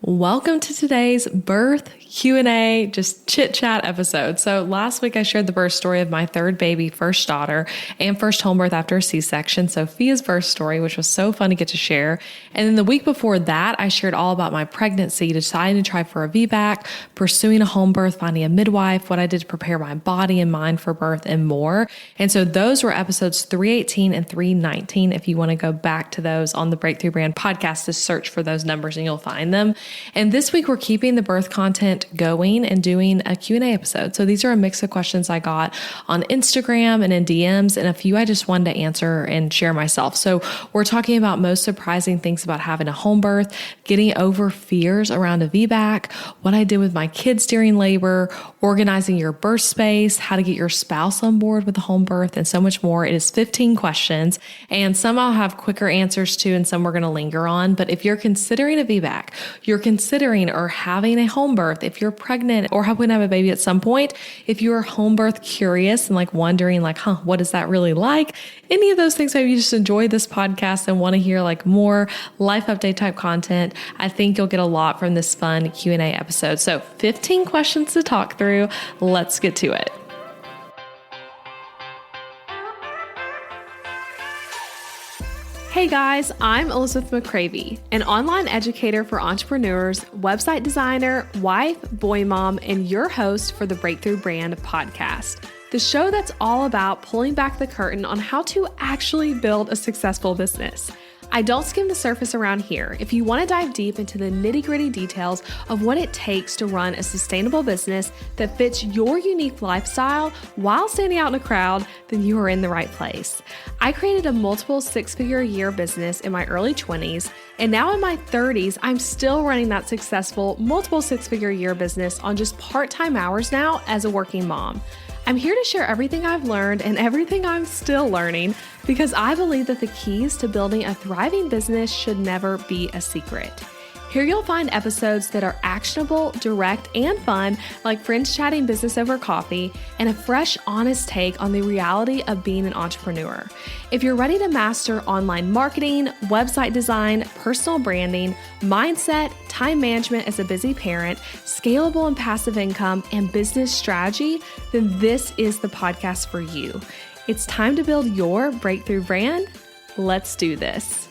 Welcome to today's birth Q&A, just chit chat episode. So last week I shared the birth story of my third baby, first daughter, and first home birth after a C-section, Sofia's birth story, which was so fun to get to share. And then the week before that, I shared all about my pregnancy, deciding to try for a VBAC, pursuing a home birth, finding a midwife, what I did to prepare my body and mind for birth, and more. And so those were episodes 318 and 319. If you want to go back to those on the Breakthrough Brand podcast, just search for those numbers and you'll find them. And this week we're keeping the birth content going and doing a Q&A episode. So these are a mix of questions I got on Instagram and in DMs, and a few I just wanted to answer and share myself. So we're talking about most surprising things about having a home birth, getting over fears around a VBAC, what I did with my kids during labor, organizing your birth space, how to get your spouse on board with the home birth, and so much more. It is 15 questions, and some I'll have quicker answers to, and some we're going to linger on. But if you're considering a VBAC, you're considering or having a home birth, if you're pregnant or hoping to have a baby at some point, if you're home birth curious and wondering what is that really like? Any of those things, maybe you just enjoy this podcast and want to hear more life update type content, I think you'll get a lot from this fun Q&A episode. So 15 questions to talk through. Let's get to it. Hey guys, I'm Elizabeth McCravey, an online educator for entrepreneurs, website designer, wife, boy mom, and your host for the Breakthrough Brand podcast, the show that's all about pulling back the curtain on how to actually build a successful business. I don't skim the surface around here. If you want to dive deep into the nitty-gritty details of what it takes to run a sustainable business that fits your unique lifestyle while standing out in a crowd, then you are in the right place. I created a multiple six-figure a year business in my early 20s, and now in my 30s, I'm still running that successful multiple six-figure a year business on just part-time hours now as a working mom. I'm here to share everything I've learned and everything I'm still learning because I believe that the keys to building a thriving business should never be a secret. Here you'll find episodes that are actionable, direct, and fun, like friends chatting business over coffee, and a fresh, honest take on the reality of being an entrepreneur. If you're ready to master online marketing, website design, personal branding, mindset, time management as a busy parent, scalable and passive income, and business strategy, then this is the podcast for you. It's time to build your breakthrough brand. Let's do this.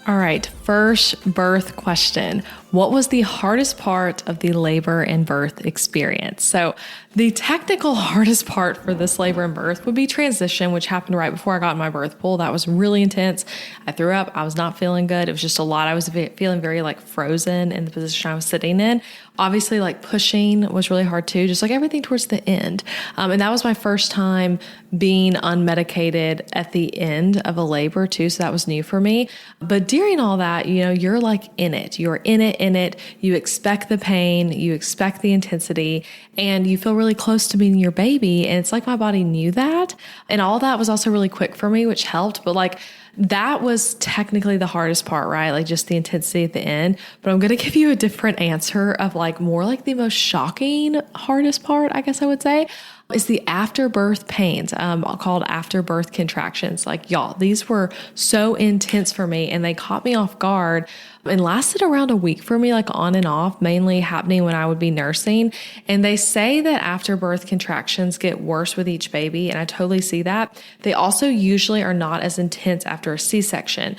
All right, first birth question. What was the hardest part of the labor and birth experience? So the technical hardest part for this labor and birth would be transition, which happened right before I got in my birth pool. That was really intense. I threw up. I was not feeling good. It was just a lot. I was feeling very frozen in the position I was sitting in. Obviously, pushing was really hard too, just everything towards the end. And that was my first time being unmedicated at the end of a labor too. So that was new for me. But during all that, you're in it. You're in it. You expect the pain, you expect the intensity, and you feel really close to being your baby. And it's my body knew that. And all that was also really quick for me, which helped. But that was technically the hardest part, right? Just the intensity at the end. But I'm going to give you a different answer of more the most shocking, hardest part, I guess I would say, is the afterbirth pains, called afterbirth contractions. Y'all, these were so intense for me and they caught me off guard and lasted around a week for me, on and off, mainly happening when I would be nursing. And they say that afterbirth contractions get worse with each baby. And I totally see that. They also usually are not as intense after a C-section,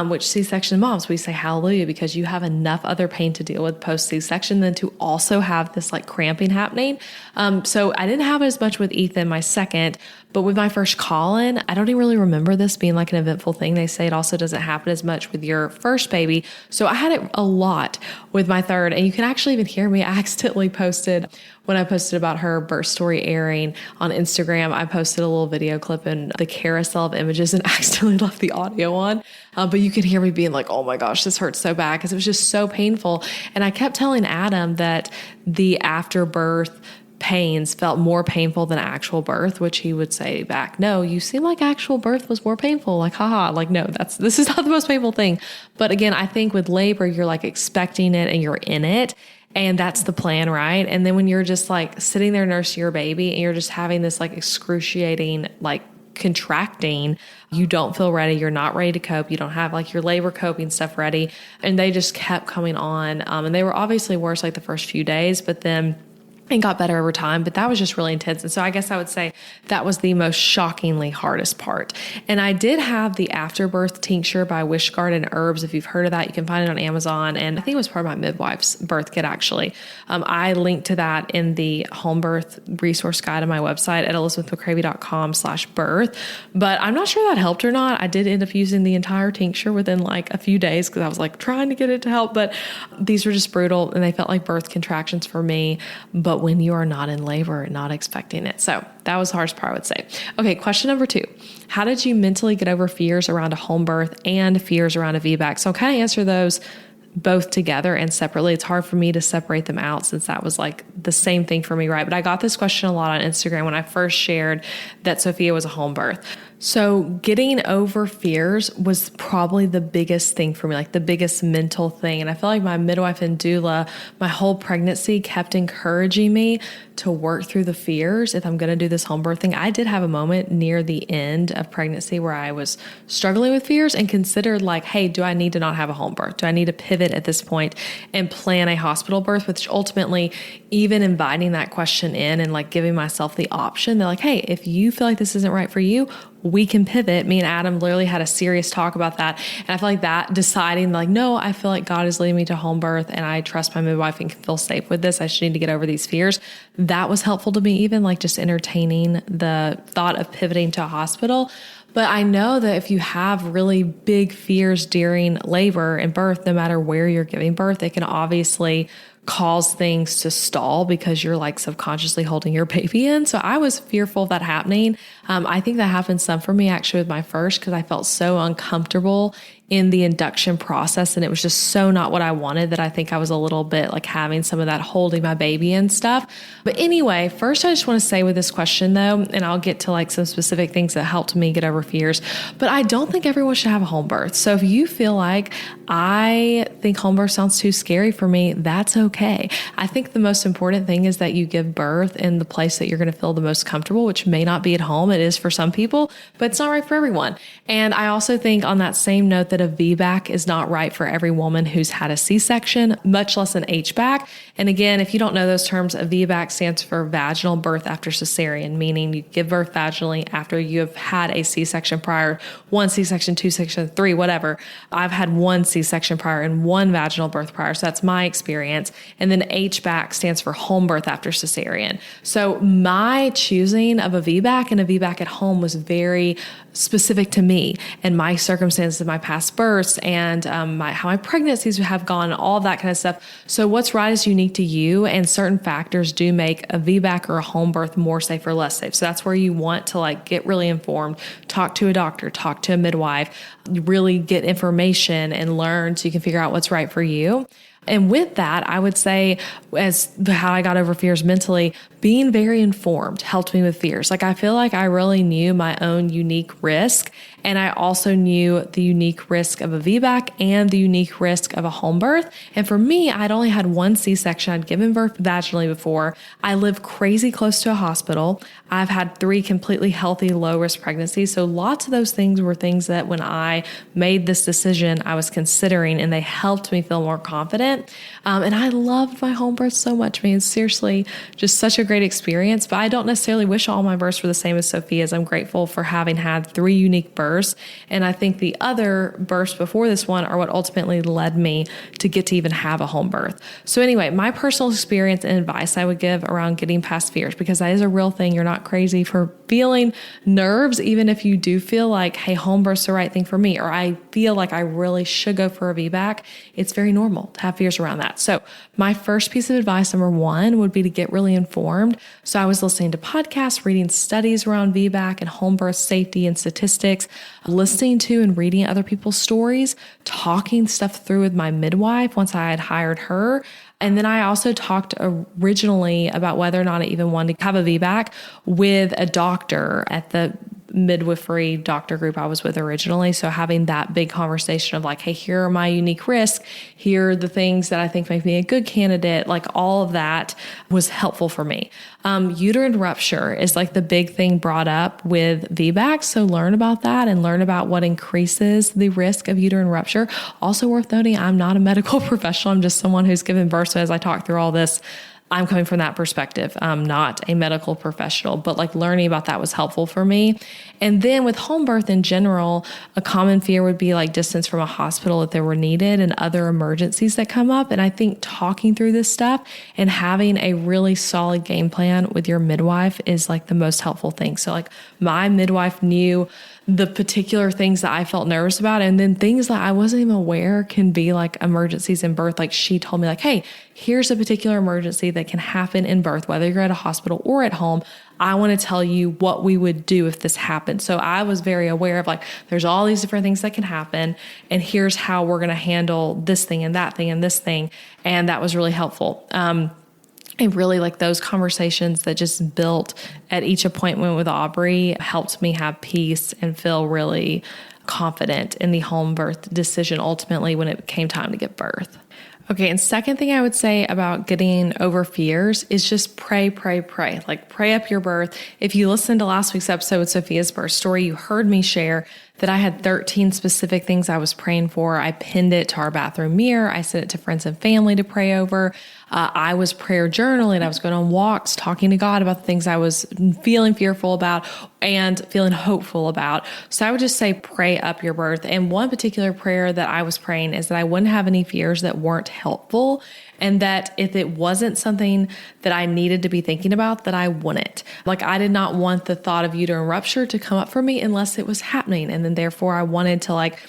which C-section moms, we say hallelujah, because you have enough other pain to deal with post C-section than to also have this cramping happening. So I didn't have it as much with Ethan, my second, but with my first Colin, I don't even really remember this being an eventful thing. They say it also doesn't happen as much with your first baby. So I had it a lot with my third, and you can actually even hear me. I accidentally posted, when I posted about her birth story airing on Instagram, I posted a little video clip in the carousel of images and accidentally left the audio on. But you could hear me being oh my gosh, this hurts so bad because it was just so painful. And I kept telling Adam that the afterbirth pains felt more painful than actual birth, which he would say back, no, you seem like actual birth was more painful. Haha, no, this is not the most painful thing. But again, I think with labor, you're expecting it and you're in it. And that's the plan, right? And then when you're just sitting there nursing your baby and you're just having this excruciating contracting, you don't feel ready. You're not ready to cope. You don't have like your labor coping stuff ready. And they just kept coming on. And they were obviously worse like the first few days, but then it got better over time, but that was just really intense. And so I guess I would say that was the most shockingly hardest part. And I did have the afterbirth tincture by Wish Garden Herbs. If you've heard of that, you can find it on Amazon. And I think it was part of my midwife's birth kit, actually. I linked to that in the home birth resource guide on my website at elizabethmccravey.com/birth. But I'm not sure that helped or not. I did end up using the entire tincture within like a few days because I was like trying to get it to help. But these were just brutal and they felt like birth contractions for me. But when you are not in labor and not expecting it. So that was the hardest part, I would say. Okay, question number 2. How did you mentally get over fears around a home birth and fears around a VBAC? So I'll kind of answer those both together and separately. It's hard for me to separate them out since that was like the same thing for me, right? But I got this question a lot on Instagram when I first shared that Sofia was a home birth. So getting over fears was probably the biggest thing for me, like the biggest mental thing. And I feel like my midwife and doula, my whole pregnancy kept encouraging me to work through the fears if I'm going to do this home birth thing. I did have a moment near the end of pregnancy where I was struggling with fears and considered like, hey, do I need to not have a home birth? Do I need to pivot at this point and plan a hospital birth? Which ultimately, even inviting that question in and like giving myself the option, they're like, hey, if you feel like this isn't right for you, we can pivot. Me and Adam literally had a serious talk about that. And I feel like that deciding like, no, I feel like God is leading me to home birth and I trust my midwife and can feel safe with this. I just need to get over these fears. That was helpful to me, even like just entertaining the thought of pivoting to a hospital. But I know that if you have really big fears during labor and birth, no matter where you're giving birth, it can obviously cause things to stall because you're like subconsciously holding your baby in. So I was fearful of that happening. I think that happened some for me actually with my first because I felt so uncomfortable in the induction process and it was just so not what I wanted that I think I was a little bit like having some of that holding my baby and stuff. But anyway, first I just want to say with this question though, and I'll get to like some specific things that helped me get over fears, but I don't think everyone should have a home birth. So if you feel like I think home birth sounds too scary for me, that's okay. I think the most important thing is that you give birth in the place that you're going to feel the most comfortable, which may not be at home. It is for some people, but it's not right for everyone. And I also think on that same note that a VBAC is not right for every woman who's had a C-section, much less an HBAC. And again, if you don't know those terms, a VBAC stands for vaginal birth after cesarean, meaning you give birth vaginally after you have had a C-section prior, 1 C-section, 2 C-section, 3, whatever. I've had 1 C-section prior and 1 vaginal birth prior. So that's my experience. And then HBAC stands for home birth after cesarean. So my choosing of a VBAC and a VBAC at home was very specific to me and my circumstances of my past births and how my pregnancies have gone, all of that kind of stuff. So what's right is unique to you, and certain factors do make a VBAC or a home birth more safe or less safe. So that's where you want to like get really informed, talk to a doctor, talk to a midwife, really get information and learn so you can figure out what's right for you. And with that, I would say as how I got over fears mentally, being very informed helped me with fears. Like I feel like I really knew my own unique risk. And I also knew the unique risk of a VBAC and the unique risk of a home birth. And for me, I'd only had 1 C-section. I'd given birth vaginally before. I live crazy close to a hospital. I've had 3 completely healthy, low-risk pregnancies. So lots of those things were things that when I made this decision, I was considering, and they helped me feel more confident. And I loved my home birth so much, man. Seriously, just such a great experience. But I don't necessarily wish all my births were the same as Sofia's. I'm grateful for having had 3 unique births. And I think the other births before this one are what ultimately led me to get to even have a home birth. So anyway, my personal experience and advice I would give around getting past fears, because that is a real thing. You're not crazy for feeling nerves, even if you do feel like, hey, home birth's the right thing for me, or I feel like I really should go for a VBAC. It's very normal to have fears around that. So my first piece of advice, number 1, would be to get really informed. So I was listening to podcasts, reading studies around VBAC and home birth safety and statistics, listening to and reading other people's stories, talking stuff through with my midwife once I had hired her. And then I also talked originally about whether or not I even wanted to have a VBAC with a doctor at the midwifery doctor group I was with originally. So having that big conversation of like, hey, here are my unique risks. Here are the things that I think make me a good candidate. Like all of that was helpful for me. Uterine rupture is like the big thing brought up with VBAC. So learn about that and learn about what increases the risk of uterine rupture. Also worth noting, I'm not a medical professional. I'm just someone who's given birth. So as I talk through all this, I'm coming from that perspective. I'm not a medical professional, but like learning about that was helpful for me. And then with home birth in general, a common fear would be like distance from a hospital if there were needed and other emergencies that come up. And I think talking through this stuff and having a really solid game plan with your midwife is like the most helpful thing. So like my midwife knew the particular things that I felt nervous about. And then things that I wasn't even aware can be like emergencies in birth. Like she told me like, hey, here's a particular emergency that can happen in birth, whether you're at a hospital or at home. I want to tell you what we would do if this happened. So I was very aware of like, there's all these different things that can happen. And here's how we're going to handle this thing and that thing and this thing. And that was really helpful. And really like those conversations that just built at each appointment with Aubrey helped me have peace and feel really confident in the home birth decision ultimately when it came time to give birth. Okay, and second thing I would say about getting over fears is just pray. Like pray up your birth. If you listened to last week's episode with Sofia's birth story, you heard me share that I had 13 specific things I was praying for. I pinned it to our bathroom mirror. I sent it to friends and family to pray over. I was prayer journaling. I was going on walks, talking to God about the things I was feeling fearful about and feeling hopeful about. So I would just say, pray up your birth. And one particular prayer that I was praying is that I wouldn't have any fears that weren't helpful. And that if it wasn't something that I needed to be thinking about, that I wouldn't. Like I did not want the thought of uterine rupture to come up for me unless it was happening. And then therefore I wanted to like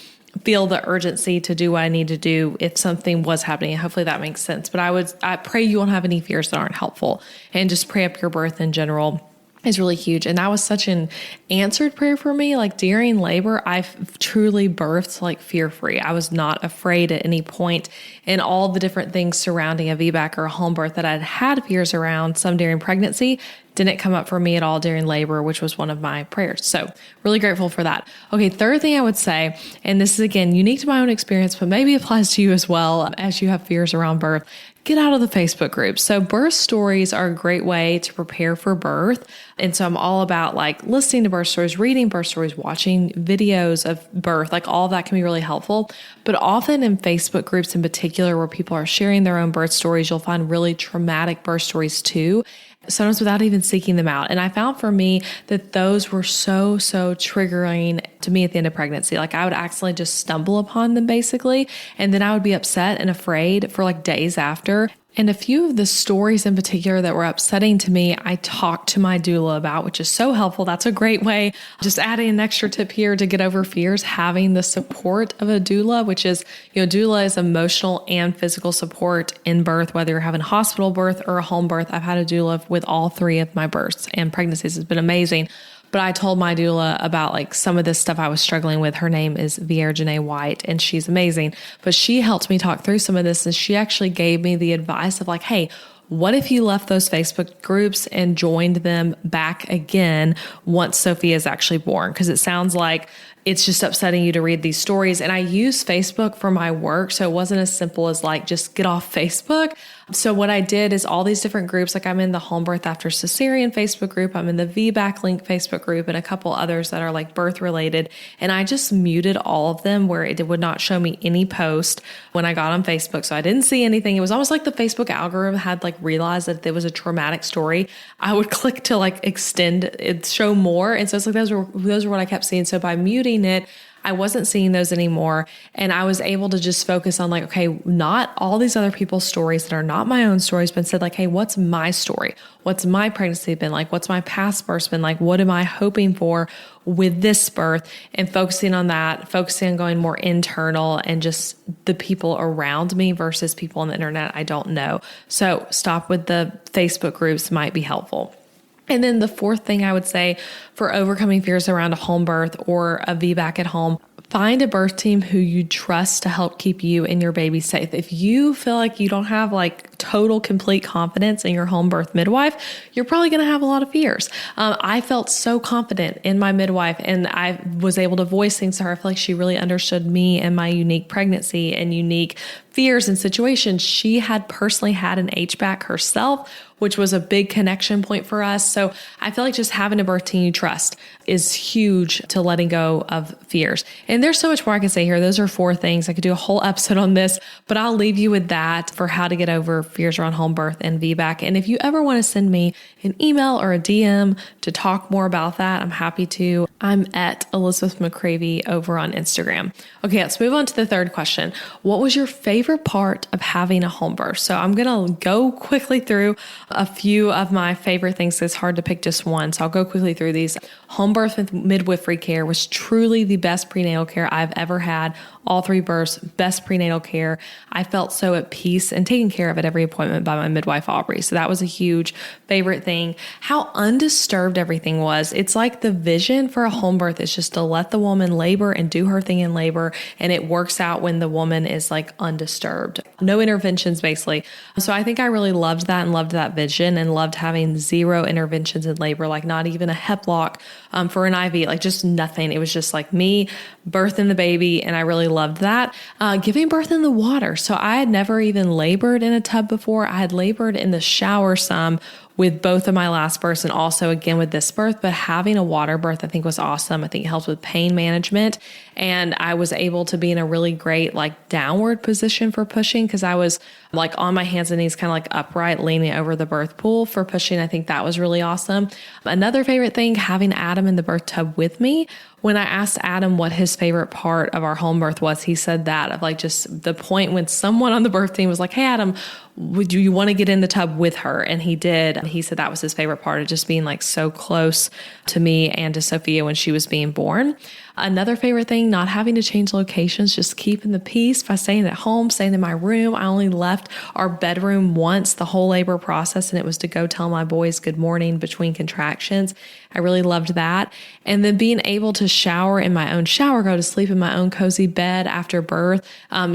feel the urgency to do what I need to do if something was happening. Hopefully that makes sense. But I pray you won't have any fears that aren't helpful, and just pray up your birth in general is really huge. And that was such an answered prayer for me. Like during labor, I truly birthed like fear-free. I was not afraid at any point, and all the different things surrounding a VBAC or a home birth that I'd had fears around, some during pregnancy, didn't come up for me at all during labor, which was one of my prayers. So really grateful for that. Okay, third thing I would say, and this is again unique to my own experience, but maybe applies to you as well as you have fears around birth, get out of the Facebook groups. So birth stories are a great way to prepare for birth. And so I'm all about like listening to birth stories, reading birth stories, watching videos of birth, like all of that can be really helpful. But often in Facebook groups in particular, where people are sharing their own birth stories, you'll find really traumatic birth stories too, sometimes without even seeking them out. And I found for me that those were so triggering to me at the end of pregnancy. Like I would accidentally just stumble upon them basically. And then I would be upset and afraid for like days after. And a few of the stories in particular that were upsetting to me, I talked to my doula about, which is so helpful. That's a great way. Just adding an extra tip here to get over fears, having the support of a doula, which is, doula is emotional and physical support in birth, whether you're having a hospital birth or a home birth. I've had a doula with all three of my births, and pregnancies has been amazing. But I told my doula about like some of this stuff I was struggling with. Her name is Janae White, and she's amazing. But she helped me talk through some of this, and she actually gave me the advice of like, hey, what if you left those Facebook groups and joined them back again once Sofia is actually born? Because it sounds like it's just upsetting you to read these stories. And I use Facebook for my work, so it wasn't as simple as like just get off Facebook. So what I did is all these different groups, like I'm in the home birth after cesarean Facebook group, I'm in the VBAC link Facebook group, and a couple others that are like birth related. And I just muted all of them where it would not show me any post when I got on Facebook. So I didn't see anything. It was almost like the Facebook algorithm had like realized that if there was a traumatic story, I would click to like extend it, show more. And so it's like those were what I kept seeing. So by muting it, I wasn't seeing those anymore. And I was able to just focus on like, okay, not all these other people's stories that are not my own stories, but instead like, hey, what's my story? What's my pregnancy been like? What's my past birth been like? What am I hoping for with this birth? And focusing on that, focusing on going more internal and just the people around me versus people on the internet I don't know. So stop with the Facebook groups might be helpful. And then the fourth thing I would say for overcoming fears around a home birth or a VBAC at home, find a birth team who you trust to help keep you and your baby safe. If you feel like you don't have like total, complete confidence in your home birth midwife, you're probably going to have a lot of fears. I felt so confident in my midwife, and I was able to voice things to her. I feel like she really understood me and my unique pregnancy and unique fears and situations. She had personally had an HBAC herself, which was a big connection point for us. So I feel like just having a birth team you trust is huge to letting go of fears. And there's so much more I can say here. Those are 4 things. I could do a whole episode on this, but I'll leave you with that for how to get over fears around home birth and VBAC. And if you ever want to send me an email or a DM to talk more about that, I'm happy to. I'm at Elizabeth McCravey over on Instagram. Okay, let's move on to the third question. What was your favorite part of having a home birth? So I'm going to go quickly through a few of my favorite things. It's hard to pick just one, so I'll go quickly through these. Home birth with midwifery care was truly the best prenatal care I've ever had. All 3 births, best prenatal care. I felt so at peace and taken care of at every appointment by my midwife, Aubrey. So that was a huge favorite thing. How undisturbed everything was. It's like the vision for a home birth is just to let the woman labor and do her thing in labor. And it works out when the woman is like undisturbed. No interventions, basically. So I think I really loved that and loved that vision and loved having 0 interventions in labor, like not even a hep lock for an IV, like just nothing. It was just like me birthing the baby. And I really loved that. Giving birth in the water. So I had never even labored in a tub before. I had labored in the shower some with both of my last births and also again with this birth, but having a water birth I think was awesome. I think it helped with pain management, and I was able to be in a really great like downward position for pushing because I was like on my hands and knees kind of like upright leaning over the birth pool for pushing. I think that was really awesome. Another favorite thing, having Adam in the birth tub with me. When I asked Adam what his favorite part of our home birth was, he said that of like just the point when someone on the birth team was like, hey, Adam, would you want to get in the tub with her? And he did. And he said that was his favorite part of just being like so close to me and to Sofia when she was being born. Another favorite thing, not having to change locations, just keeping the peace by staying at home, staying in my room. I only left our bedroom once the whole labor process, and it was to go tell my boys good morning between contractions. I really loved that. And then being able to shower in my own shower, go to sleep in my own cozy bed after birth,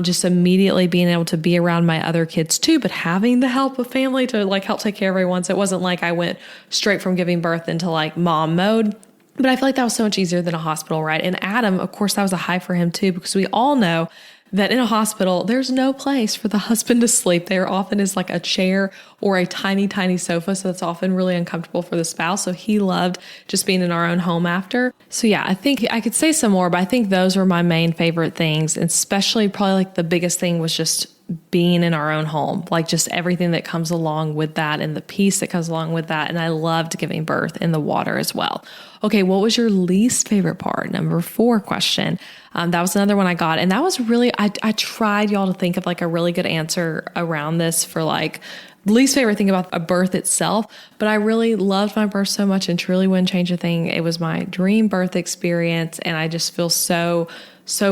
just immediately being able to be around my other kids too, but having the help of family to like help take care of everyone. So it wasn't like I went straight from giving birth into like mom mode. But I feel like that was so much easier than a hospital, right? And Adam, of course, that was a high for him too, because we all know that in a hospital, there's no place for the husband to sleep. There often is like a chair or a tiny, tiny sofa. So it's often really uncomfortable for the spouse. So he loved just being in our own home after. So yeah, I think I could say some more, but I think those were my main favorite things. And especially probably like the biggest thing was just being in our own home, like just everything that comes along with that and the peace that comes along with that. And I loved giving birth in the water as well. Okay, what was your least favorite part? Number 4 question. That was another one I got. And that was really, I tried y'all to think of like a really good answer around this for like least favorite thing about a birth itself, but I really loved my birth so much and truly wouldn't change a thing. It was my dream birth experience. And I just feel so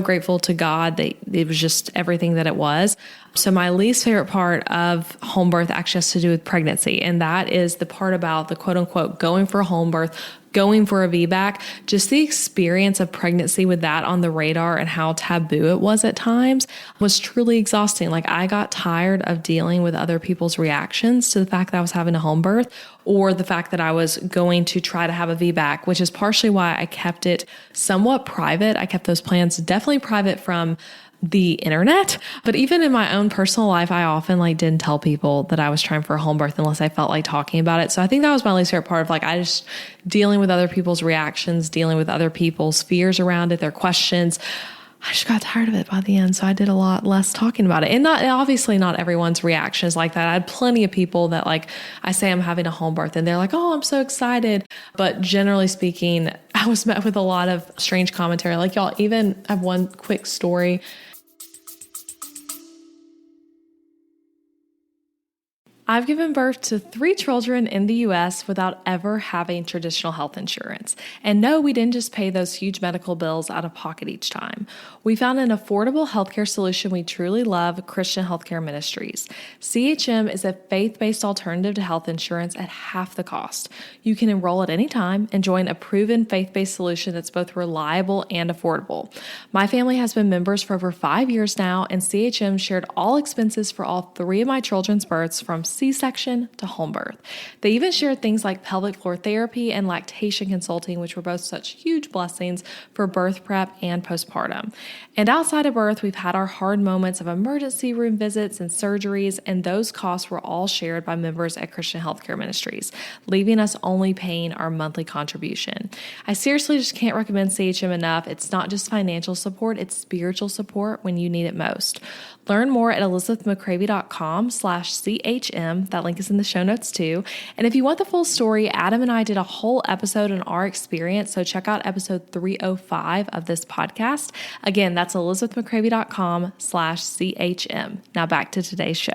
grateful to God that it was just everything that it was. So my least favorite part of home birth actually has to do with pregnancy. And that is the part about the quote unquote going for a home birth, going for a VBAC, just the experience of pregnancy with that on the radar and how taboo it was at times was truly exhausting. Like I got tired of dealing with other people's reactions to the fact that I was having a home birth or the fact that I was going to try to have a VBAC, which is partially why I kept it somewhat private. I kept those plans definitely private from the internet, but even in my own personal life, I often like didn't tell people that I was trying for a home birth unless I felt like talking about it. So I think that was my least favorite part of like, I just dealing with other people's reactions, dealing with other people's fears around it, their questions. I just got tired of it by the end. So I did a lot less talking about it. And obviously not everyone's reaction is like that. I had plenty of people that like, I say I'm having a home birth and they're like, oh, I'm so excited. But generally speaking, I was met with a lot of strange commentary. Like y'all, even I have one quick story. I've given birth to 3 children in the US without ever having traditional health insurance. And no, we didn't just pay those huge medical bills out of pocket each time. We found an affordable healthcare solution we truly love, Christian Healthcare Ministries. CHM is a faith-based alternative to health insurance at half the cost. You can enroll at any time and join a proven faith-based solution that's both reliable and affordable. My family has been members for over 5 years now, and CHM shared all expenses for all 3 of my children's births from C-section to home birth. They even shared things like pelvic floor therapy and lactation consulting, which were both such huge blessings for birth prep and postpartum. And outside of birth, we've had our hard moments of emergency room visits and surgeries, and those costs were all shared by members at Christian Healthcare Ministries, leaving us only paying our monthly contribution. I seriously just can't recommend CHM enough. It's not just financial support, it's spiritual support when you need it most. Learn more at elizabethmccravy.com/CHM. That link is in the show notes too. And if you want the full story, Adam and I did a whole episode on our experience, so check out episode 305 of this podcast. Again, that's elizabethmccravy.com/CHM. Now back to today's show.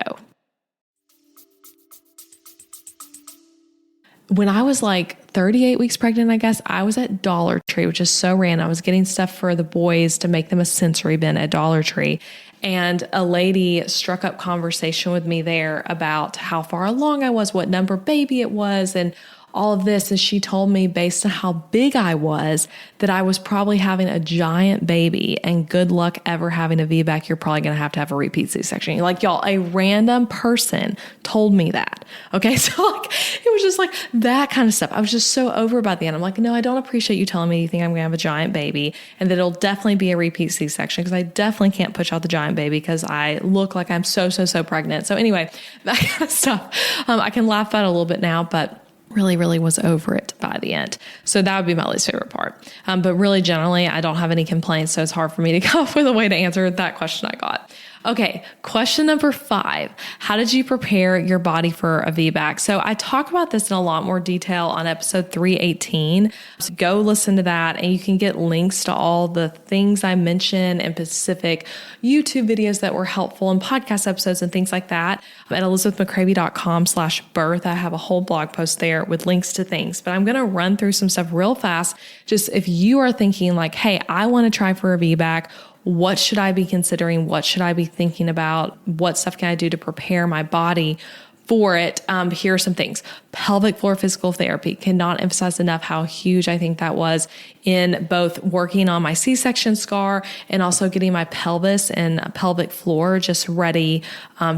When I was like 38 weeks pregnant, I guess, I was at Dollar Tree, which is so random. I was getting stuff for the boys to make them a sensory bin at Dollar Tree. And a lady struck up conversation with me there about how far along I was, what number baby it was, and all of this. And she told me, based on how big I was, that I was probably having a giant baby, and good luck ever having a VBAC. You're probably going to have a repeat C-section. Like, y'all, a random person told me that. Okay. So like, it was just like that kind of stuff. I was just so over by the end. I'm like, no, I don't appreciate you telling me you think I'm going to have a giant baby and that it'll definitely be a repeat C-section, because I definitely can't push out the giant baby because I look like I'm so pregnant. So anyway, that kind of stuff. I can laugh at it a little bit now, but really was over it by the end. So that would be my least favorite part. But really, generally, I don't have any complaints, so it's hard for me to come up with a way to answer that question I got. Okay, question number 5. How did you prepare your body for a VBAC? So I talk about this in a lot more detail on episode 318. So go listen to that, and you can get links to all the things I mentioned and specific YouTube videos that were helpful and podcast episodes and things like that at elizabethmccravy.com/birth. I have a whole blog post there with links to things, but I'm going to run through some stuff real fast. Just if you are thinking like, hey, I want to try for a VBAC, what should I be considering? What should I be thinking about? What stuff can I do to prepare my body for it? Here are some things. Pelvic floor physical therapy. Cannot emphasize enough how huge I think that was in both working on my C-section scar and also getting my pelvis and pelvic floor just ready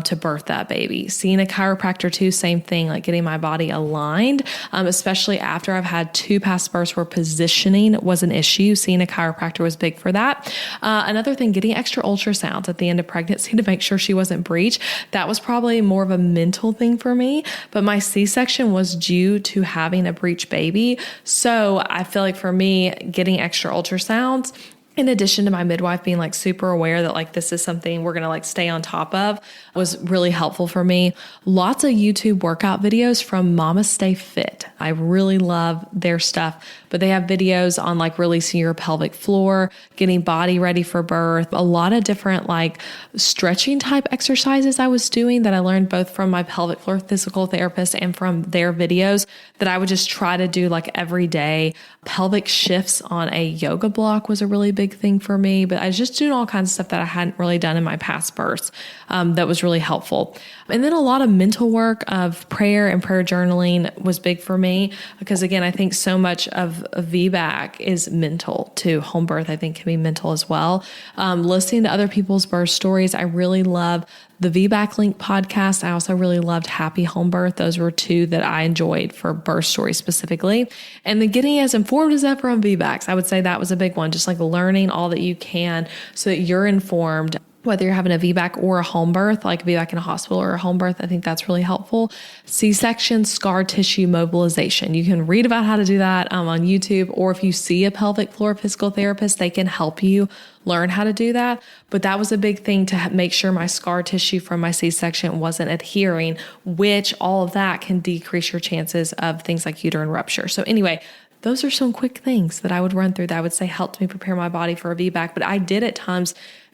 to birth that baby. Seeing a chiropractor too, same thing, like getting my body aligned, especially after I've had 2 past births where positioning was an issue. Seeing a chiropractor was big for that. Another thing, getting extra ultrasounds at the end of pregnancy to make sure she wasn't breech. That was probably more of a mental thing for me, but my C-section was due to having a breech baby. So I feel like for me, getting extra ultrasounds, in addition to my midwife being like super aware that like this is something we're going to like stay on top of, was really helpful for me. Lots of YouTube workout videos from Mama Stay Fit. I really love their stuff, but they have videos on like releasing your pelvic floor, getting body ready for birth, a lot of different like stretching type exercises I was doing that I learned both from my pelvic floor physical therapist and from their videos that I would just try to do like every day. Pelvic shifts on a yoga block was a really big thing for me, but I was just doing all kinds of stuff that I hadn't really done in my past births. That was really helpful. And then a lot of mental work of prayer and prayer journaling was big for me because again, I think so much of a VBAC is mental too. Home birth, I think, can be mental as well. Listening to other people's birth stories. I really love the VBAC Link podcast. I also really loved Happy Home Birth. Those were 2 that I enjoyed for birth stories specifically. And then getting as informed as ever on VBACs. I would say that was a big one, just like learning all that you can so that you're informed whether you're having a VBAC or a home birth, like a VBAC in a hospital or a home birth. I think that's really helpful. C-section scar tissue mobilization. You can read about how to do that on YouTube, or if you see a pelvic floor physical therapist, they can help you learn how to do that. But that was a big thing to make sure my scar tissue from my C-section wasn't adhering, which all of that can decrease your chances of things like uterine rupture. So anyway, those are some quick things that I would run through that I would say helped me prepare my body for a VBAC. But I did at times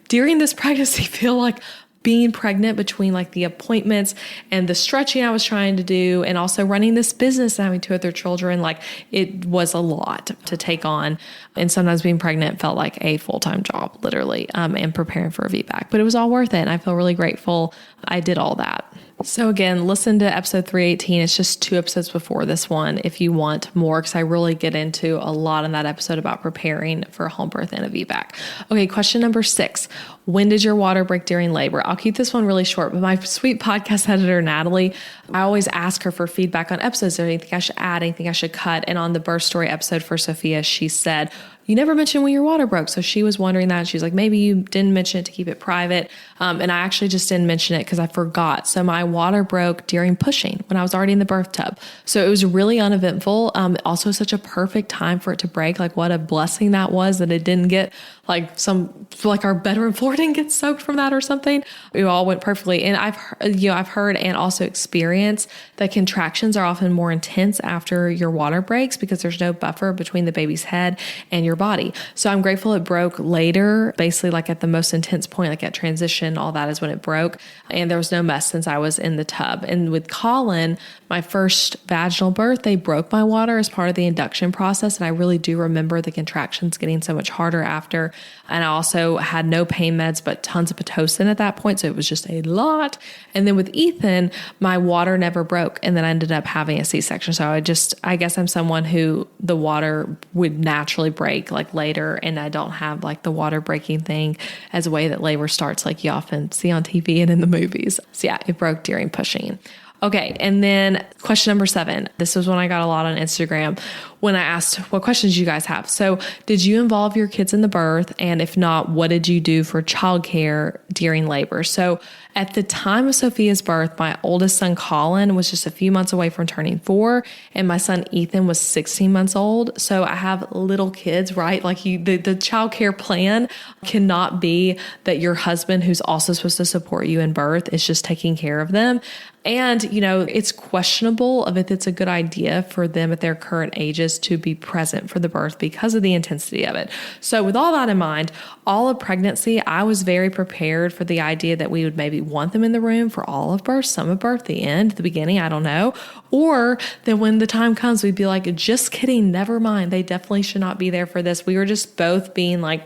during this pregnancy feel like being pregnant, between like the appointments and the stretching I was trying to do, and also running this business and having 2 other children, like it was a lot to take on. And sometimes being pregnant felt like a full-time job, literally, and preparing for a VBAC, but it was all worth it. And I feel really grateful I did all that. So again, listen to episode 318. It's just 2 episodes before this one if you want more, because I really get into a lot in that episode about preparing for a home birth and a VBAC. Okay, question number 6. When did your water break during labor? I'll keep this one really short, but my sweet podcast editor, Natalie, I always ask her for feedback on episodes. Is there anything I should add, anything I should cut? And on the birth story episode for Sofia, she said, you never mentioned when your water broke. So she was wondering that. She's like, maybe you didn't mention it to keep it private. And I actually just didn't mention it because I forgot. So my water broke during pushing when I was already in the birth tub. So it was really uneventful. Also such a perfect time for it to break. Like what a blessing that was, that it didn't get like our bedroom floor didn't get soaked from that or something. It all went perfectly. And I've heard and also experienced that contractions are often more intense after your water breaks because there's no buffer between the baby's head and your body. So I'm grateful it broke later, basically like at the most intense point, like at transition, all that is when it broke. And there was no mess since I was in the tub. And with Colin, my first vaginal birth, they broke my water as part of the induction process. And I really do remember the contractions getting so much harder after. And I also had no pain meds, but tons of Pitocin at that point. So it was just a lot. And then with Ethan, my water never broke. And then I ended up having a C-section. So I guess I'm someone who the water would naturally break like later. And I don't have like the water breaking thing as a way that labor starts like you often see on TV and in the movies. So yeah, it broke during pushing. Okay. And then question number 7, this was one I got a lot on Instagram when I asked what questions you guys have. So did you involve your kids in the birth? And if not, what did you do for childcare during labor? So at the time of Sophia's birth, my oldest son, Colin, was just a few months away from turning 4. And my son, Ethan, was 16 months old. So I have little kids, right? Like the childcare plan cannot be that your husband, who's also supposed to support you in birth, is just taking care of them. And, it's questionable if it's a good idea for them at their current ages to be present for the birth because of the intensity of it. So with all that in mind, all of pregnancy, I was very prepared for the idea that we would maybe want them in the room for all of birth, some of birth, the end, the beginning, I don't know. Or that when the time comes, we'd be like, just kidding, never mind. They definitely should not be there for this. We were just both being like,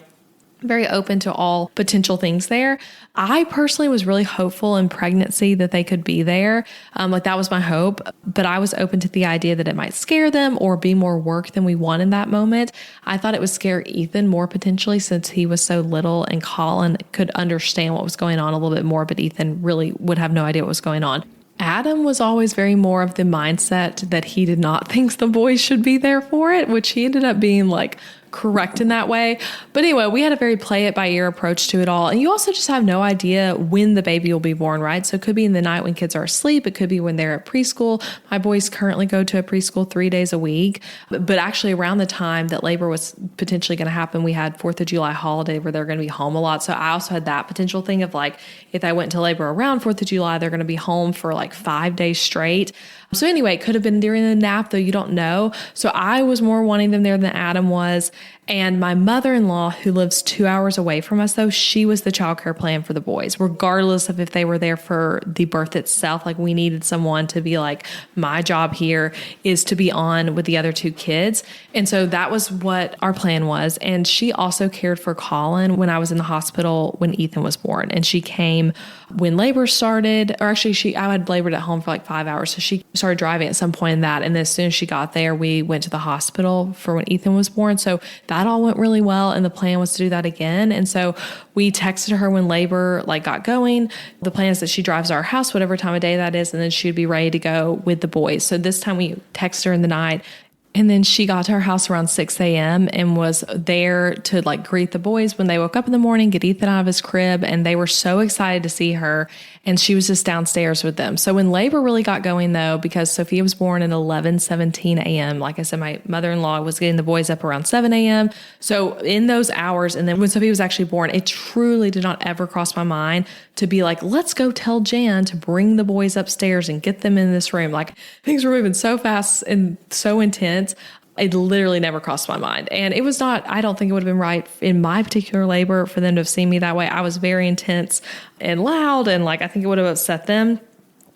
very open to all potential things there. I personally was really hopeful in pregnancy that they could be there. That was my hope, but I was open to the idea that it might scare them or be more work than we want in that moment. I thought it would scare Ethan more potentially since he was so little, and Colin could understand what was going on a little bit more, but Ethan really would have no idea what was going on. Adam was always very more of the mindset that he did not think the boys should be there for it, which he ended up being like correct in that way. But anyway, we had a very play it by ear approach to it all. And you also just have no idea when the baby will be born, right? So it could be in the night when kids are asleep. It could be when they're at preschool. My boys currently go to a preschool 3 days a week. But actually around the time that labor was potentially going to happen, we had 4th of July holiday where they're going to be home a lot. So I also had that potential thing of like, if I went to labor around 4th of July, they're going to be home for like 5 days straight. So anyway, it could have been during the nap, though you don't know. So I was more wanting them there than Adam was. And my mother-in-law, who lives 2 hours away from us, though, she was the childcare plan for the boys, regardless of if they were there for the birth itself. Like we needed someone to be like, my job here is to be on with the other 2 kids. And so that was what our plan was. And she also cared for Colin when I was in the hospital when Ethan was born. And she came when labor started, or actually I had labored at home for like 5 hours. So she started driving at some point in that. And as soon as she got there, we went to the hospital for when Ethan was born. So that all went really well. And the plan was to do that again. And so we texted her when labor got going. The plan is that she drives to our house, whatever time of day that is. And then she'd be ready to go with the boys. So this time we texted her in the night. And then she got to her house around 6 a.m. and was there to greet the boys when they woke up in the morning, get Ethan out of his crib. And they were so excited to see her. And she was just downstairs with them. So when labor really got going, though, because Sofia was born at 11:17 a.m., like I said, my mother-in-law was getting the boys up around 7 a.m. So in those hours, and then when Sofia was actually born, it truly did not ever cross my mind to be like, let's go tell Jan to bring the boys upstairs and get them in this room. Things were moving so fast and so intense. It literally never crossed my mind. And it was not, I don't think it would have been right in my particular labor for them to have seen me that way. I was very intense and loud, and like, I think it would have upset them.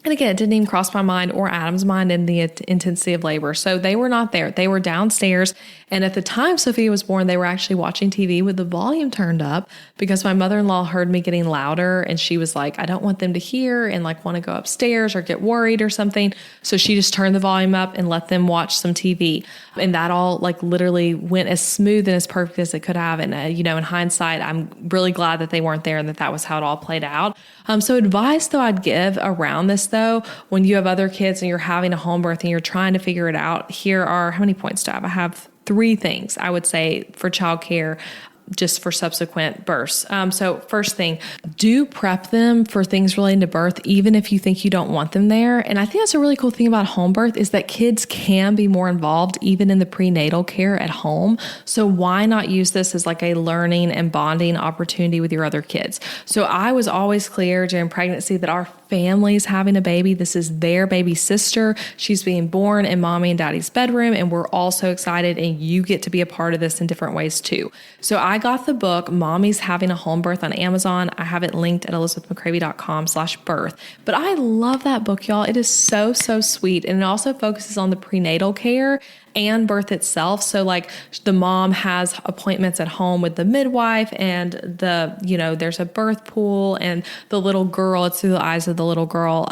And again, it didn't even cross my mind or Adam's mind in the intensity of labor. So they were not there. They were downstairs. And at the time Sophia was born, they were actually watching TV with the volume turned up because my mother-in-law heard me getting louder, and she was like, I don't want them to hear and like want to go upstairs or get worried or something. So she just turned the volume up and let them watch some TV. And that all like literally went as smooth and as perfect as it could have. And, in hindsight, I'm really glad that they weren't there and that was how it all played out. So advice though I'd give around this though, when you have other kids and you're having a home birth and you're trying to figure it out, here are, how many points do I have? I have 3 things I would say for childcare just for subsequent births. So first thing, do prep them for things relating to birth, even if you think you don't want them there. And I think that's a really cool thing about home birth is that kids can be more involved even in the prenatal care at home. So why not use this as like a learning and bonding opportunity with your other kids? So I was always clear during pregnancy that our family's having a baby. This is their baby sister. She's being born in mommy and daddy's bedroom, and we're all so excited, and you get to be a part of this in different ways too. So I got the book, Mommy's Having a Home Birth, on Amazon. I have it linked at elizabethmccravy.com/birth. But I love that book, y'all. It is so, so sweet. And it also focuses on the prenatal care and birth itself. So like the mom has appointments at home with the midwife, and there's a birth pool, and the little girl, it's through the eyes of the little girl.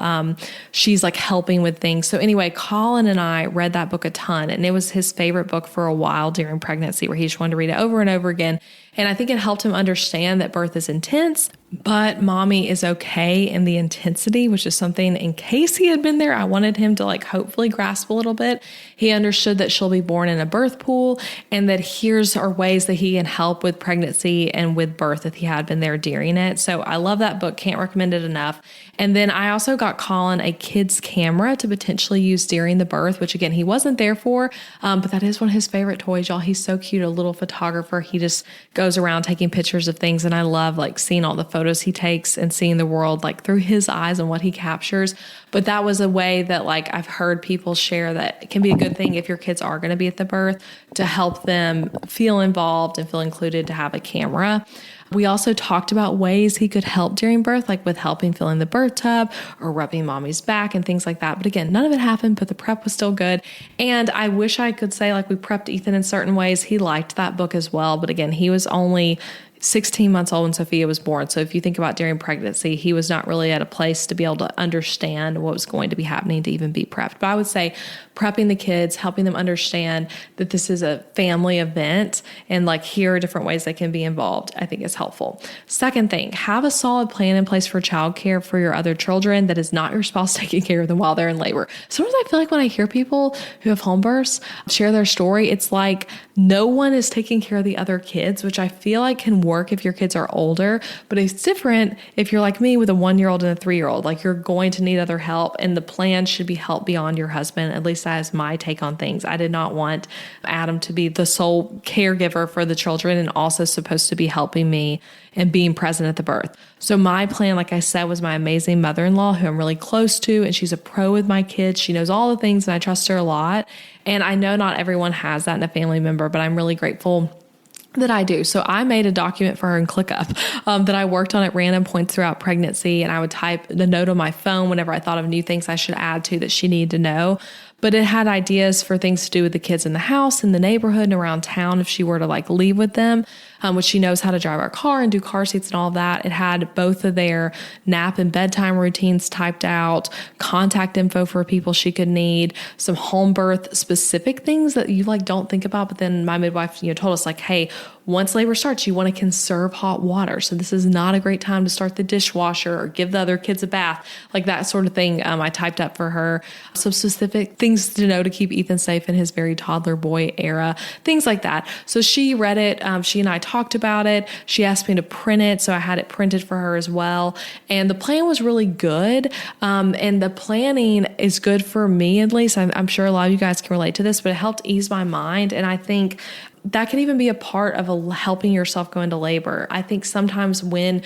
She's like helping with things. So anyway, Colin and I read that book a ton, and it was his favorite book for a while during pregnancy, where he just wanted to read it over and over again. And I think it helped him understand that birth is intense, but mommy is okay in the intensity, which is something, in case he had been there, I wanted him to like hopefully grasp a little bit. He understood that she'll be born in a birth pool, and that here's are ways that he can help with pregnancy and with birth if he had been there during it. So I love that book. Can't recommend it enough. And then I also got Colin a kid's camera to potentially use during the birth, which again, he wasn't there for, but that is one of his favorite toys, y'all. He's so cute, a little photographer. He just goes around taking pictures of things, and I love like seeing all the photos he takes and seeing the world like through his eyes and what he captures. But that was a way that like I've heard people share that it can be a good thing if your kids are going to be at the birth, to help them feel involved and feel included, to have a camera. We also talked about ways he could help during birth, like with helping fill in the birth tub or rubbing mommy's back and things like that. But again, none of it happened, but the prep was still good. And I wish I could say like we prepped Ethan in certain ways. He liked that book as well. But again, he was only 16 months old when Sophia was born. So if you think about during pregnancy, he was not really at a place to be able to understand what was going to be happening to even be prepped. But I would say prepping the kids, helping them understand that this is a family event, and like here are different ways they can be involved, I think is helpful. Second thing, have a solid plan in place for childcare for your other children that is not your spouse taking care of them while they're in labor. Sometimes I feel like when I hear people who have home births share their story, it's like no one is taking care of the other kids, which I feel like can work if your kids are older, but it's different if you're like me with a 1-year-old and a 3-year-old. Like you're going to need other help, and the plan should be help beyond your husband. At least that is my take on things. I did not want Adam to be the sole caregiver for the children and also supposed to be helping me and being present at the birth. So my plan, like I said, was my amazing mother-in-law, who I'm really close to, and she's a pro with my kids. She knows all the things, and I trust her a lot. And I know not everyone has that in a family member, but I'm really grateful that I do. So I made a document for her in ClickUp that I worked on at random points throughout pregnancy, and I would type the note on my phone whenever I thought of new things I should add to that she needed to know. But it had ideas for things to do with the kids in the house, in the neighborhood, and around town if she were to like leave with them, which she knows how to drive our car and do car seats and all of that. It had both of their nap and bedtime routines typed out, contact info for people she could need, some home birth specific things that you like don't think about. But then my midwife, told us like, hey, once labor starts, you want to conserve hot water. So this is not a great time to start the dishwasher or give the other kids a bath, like that sort of thing. I typed up for her some specific things to know to keep Ethan safe in his very toddler boy era, things like that. So she read it. She and I talked about it. She asked me to print it, so I had it printed for her as well. And the plan was really good. And the planning is good for me, at least. I'm sure a lot of you guys can relate to this, but it helped ease my mind. And I think that can even be a part of helping yourself go into labor. I think sometimes when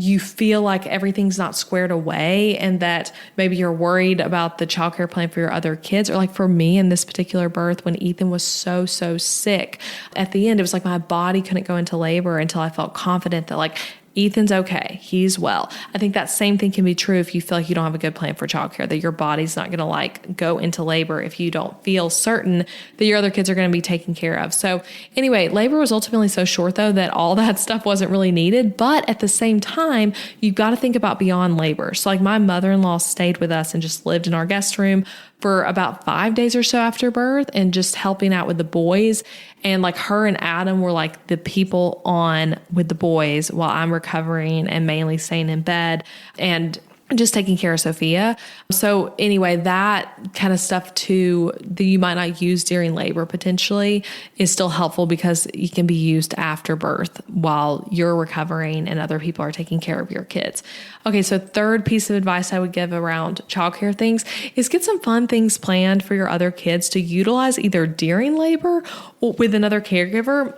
you feel like everything's not squared away and that maybe you're worried about the childcare plan for your other kids. Or like for me in this particular birth, when Ethan was so sick, at the end, it was like my body couldn't go into labor until I felt confident that like Ethan's okay. He's well. I think that same thing can be true if you feel like you don't have a good plan for childcare, that your body's not going to like go into labor if you don't feel certain that your other kids are going to be taken care of. So anyway, labor was ultimately so short though that all that stuff wasn't really needed. But at the same time, you've got to think about beyond labor. So like my mother-in-law stayed with us and just lived in our guest room for about 5 days or so after birth and just helping out with the boys. And like her and Adam were like the people on with the boys while I'm recovering and mainly staying in bed and just taking care of Sofia. So anyway, that kind of stuff too that you might not use during labor potentially is still helpful because it can be used after birth while you're recovering and other people are taking care of your kids. Okay, so third piece of advice I would give around childcare things is get some fun things planned for your other kids to utilize either during labor or with another caregiver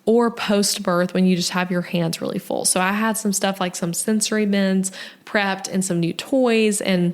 or post-birth when you just have your hands really full. So I had some stuff like some sensory bins prepped and some new toys and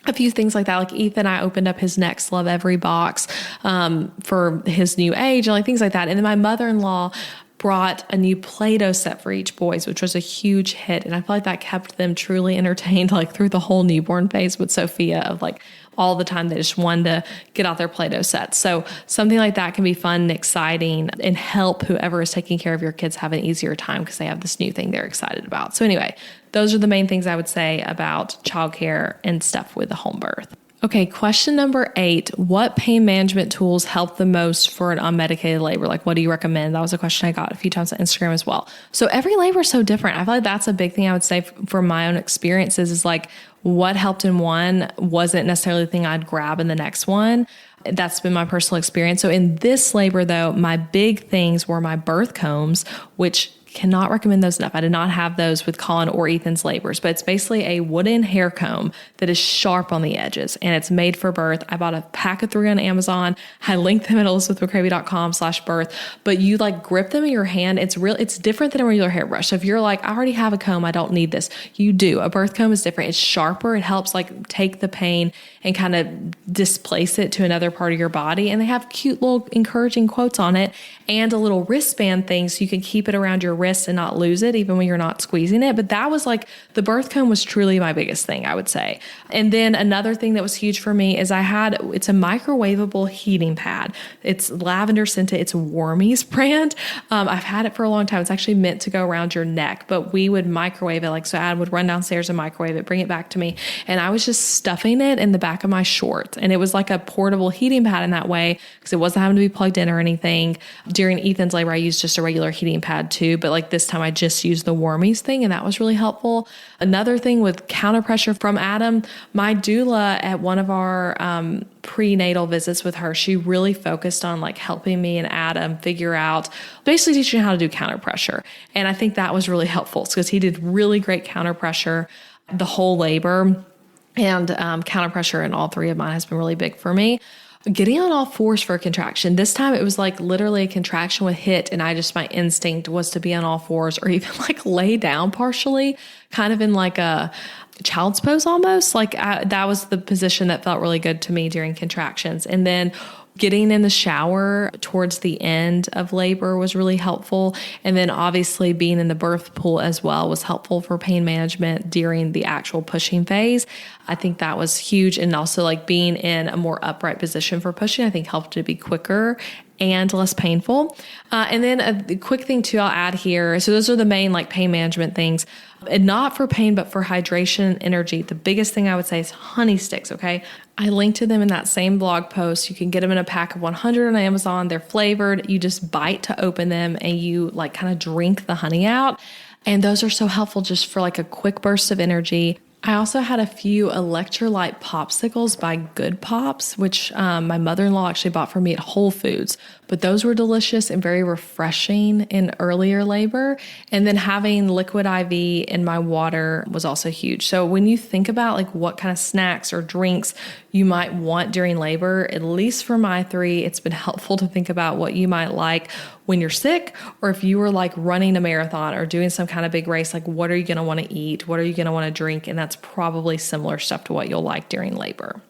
a few things like that. Like Ethan, I opened up his Next Love Every box for his new age and like things like that. And then my mother-in-law brought a new Play-Doh set for each boys, which was a huge hit. And I feel like that kept them truly entertained like through the whole newborn phase with Sofia of like all the time they just wanted to get out their Play-Doh sets. So something like that can be fun and exciting and help whoever is taking care of your kids have an easier time because they have this new thing they're excited about. So anyway, those are the main things I would say about childcare and stuff with the home birth. Okay, question number 8, what pain management tools help the most for an unmedicated labor? Like, what do you recommend? That was a question I got a few times on Instagram as well. So every labor is so different. I feel like that's a big thing I would say from my own experiences is like what helped in one wasn't necessarily the thing I'd grab in the next one. That's been my personal experience. So in this labor though, my big things were my birth combs, which cannot recommend those enough. I did not have those with Colin or Ethan's labors, but it's basically a wooden hair comb that is sharp on the edges and it's made for birth. I bought a pack of 3 on Amazon. I linked them at elizabethmccravey.com/birth, but you like grip them in your hand. It's different than a regular hairbrush. So if you're like, I already have a comb, I don't need this. You do. A birth comb is different. It's sharper. It helps like take the pain and kind of displace it to another part of your body. And they have cute little encouraging quotes on it and a little wristband thing so you can keep it around your wrist and not lose it even when you're not squeezing it. But that was like the birth comb was truly my biggest thing, I would say. And then another thing that was huge for me is it's a microwavable heating pad. It's lavender scented. It's Warmies brand. I've had it for a long time. It's actually meant to go around your neck, but we would microwave it. Like, so Adam would run downstairs and microwave it, bring it back to me. And I was just stuffing it in the back of my shorts. And it was like a portable heating pad in that way because it wasn't having to be plugged in or anything. During Ethan's labor, I used just a regular heating pad too, but like this time I just used the Warmies thing and that was really helpful. Another thing with counter pressure from Adam, my doula at one of our prenatal visits with her, she really focused on like helping me and Adam figure out, basically teaching how to do counter pressure. And I think that was really helpful because he did really great counter pressure the whole labor. And counter pressure in all 3 of mine has been really big for me. Getting on all 4s for a contraction. This time it was like literally a contraction would hit and my instinct was to be on all 4s or even like lay down partially, kind of in like a child's pose almost. Like that was the position that felt really good to me during contractions. And then getting in the shower towards the end of labor was really helpful. And then obviously being in the birth pool as well was helpful for pain management during the actual pushing phase. I think that was huge. And also like being in a more upright position for pushing, I think helped to be quicker and less painful. And then a quick thing too, I'll add here. So those are the main like pain management things. And not for pain, but for hydration and energy. The biggest thing I would say is honey sticks, okay? I linked to them in that same blog post. You can get them in a pack of 100 on Amazon. They're flavored. You just bite to open them and you like kind of drink the honey out. And those are so helpful just for like a quick burst of energy. I also had a few electrolyte popsicles by Good Pops, which my mother-in-law actually bought for me at Whole Foods. But those were delicious and very refreshing in earlier labor. And then having liquid IV in my water was also huge. So when you think about like what kind of snacks or drinks you might want during labor, at least for my 3, it's been helpful to think about what you might like when you're sick, or if you were like running a marathon or doing some kind of big race, like what are you going to want to eat? What are you going to want to drink? And that's probably similar stuff to what you'll like during labor.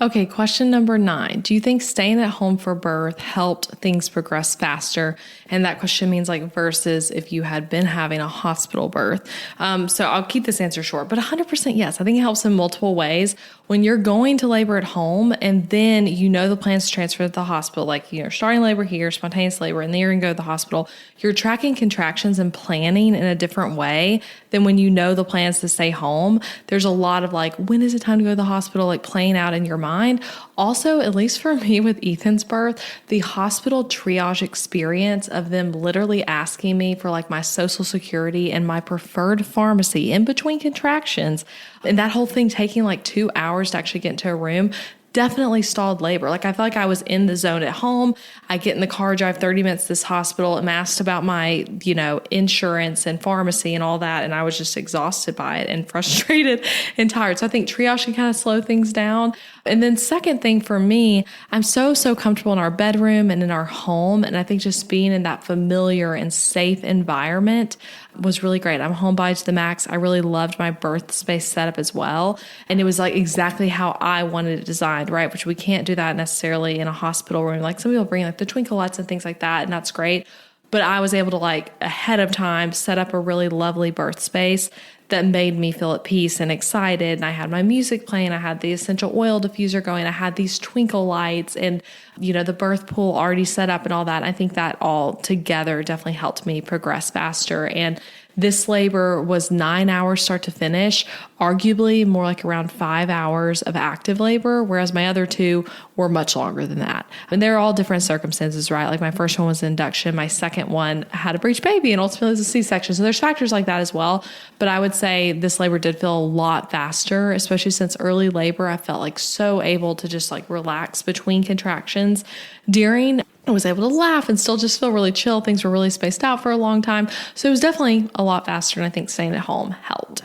Okay, question number 9. Do you think staying at home for birth helped things progress faster? And that question means like versus if you had been having a hospital birth. So I'll keep this answer short, but 100% yes. I think it helps in multiple ways. When you're going to labor at home and then you know the plans to transfer to the hospital, like you're starting labor here, spontaneous labor, and then you're going to go to the hospital, you're tracking contractions and planning in a different way than when you know the plans to stay home. There's a lot of like, when is it time to go to the hospital, like playing out in your mind. Also, at least for me with Ethan's birth, the hospital triage experience of them literally asking me for like my social security and my preferred pharmacy in between contractions, and that whole thing taking like 2 hours to actually get into a room, definitely stalled labor. Like I feel like I was in the zone at home. I get in the car, drive 30 minutes to this hospital. I'm asked about my, insurance and pharmacy and all that. And I was just exhausted by it and frustrated and tired. So I think triage can kind of slow things down. And then second thing for me, I'm so comfortable in our bedroom and in our home. And I think just being in that familiar and safe environment was really great. I'm homebody to the max. I really loved my birth space setup as well. And it was like exactly how I wanted it designed, right? Which we can't do that necessarily in a hospital room. Like some people bring like the twinkle lights and things like that, and that's great. But I was able to like ahead of time set up a really lovely birth space that made me feel at peace and excited. And I had my music playing. I had the essential oil diffuser going. I had these twinkle lights and, the birth pool already set up and all that. I think that all together definitely helped me progress faster. And this labor was 9 hours start to finish, arguably more like around 5 hours of active labor, whereas my other 2 were much longer than that. And they're all different circumstances, right? Like my first one was an induction. My second one had a breech baby and ultimately it was a C-section. So there's factors like that as well. But I would say this labor did feel a lot faster, especially since early labor, I felt like so able to just like relax between contractions. During, I was able to laugh and still just feel really chill. Things were really spaced out for a long time. So it was definitely a lot faster. And I think staying at home helped.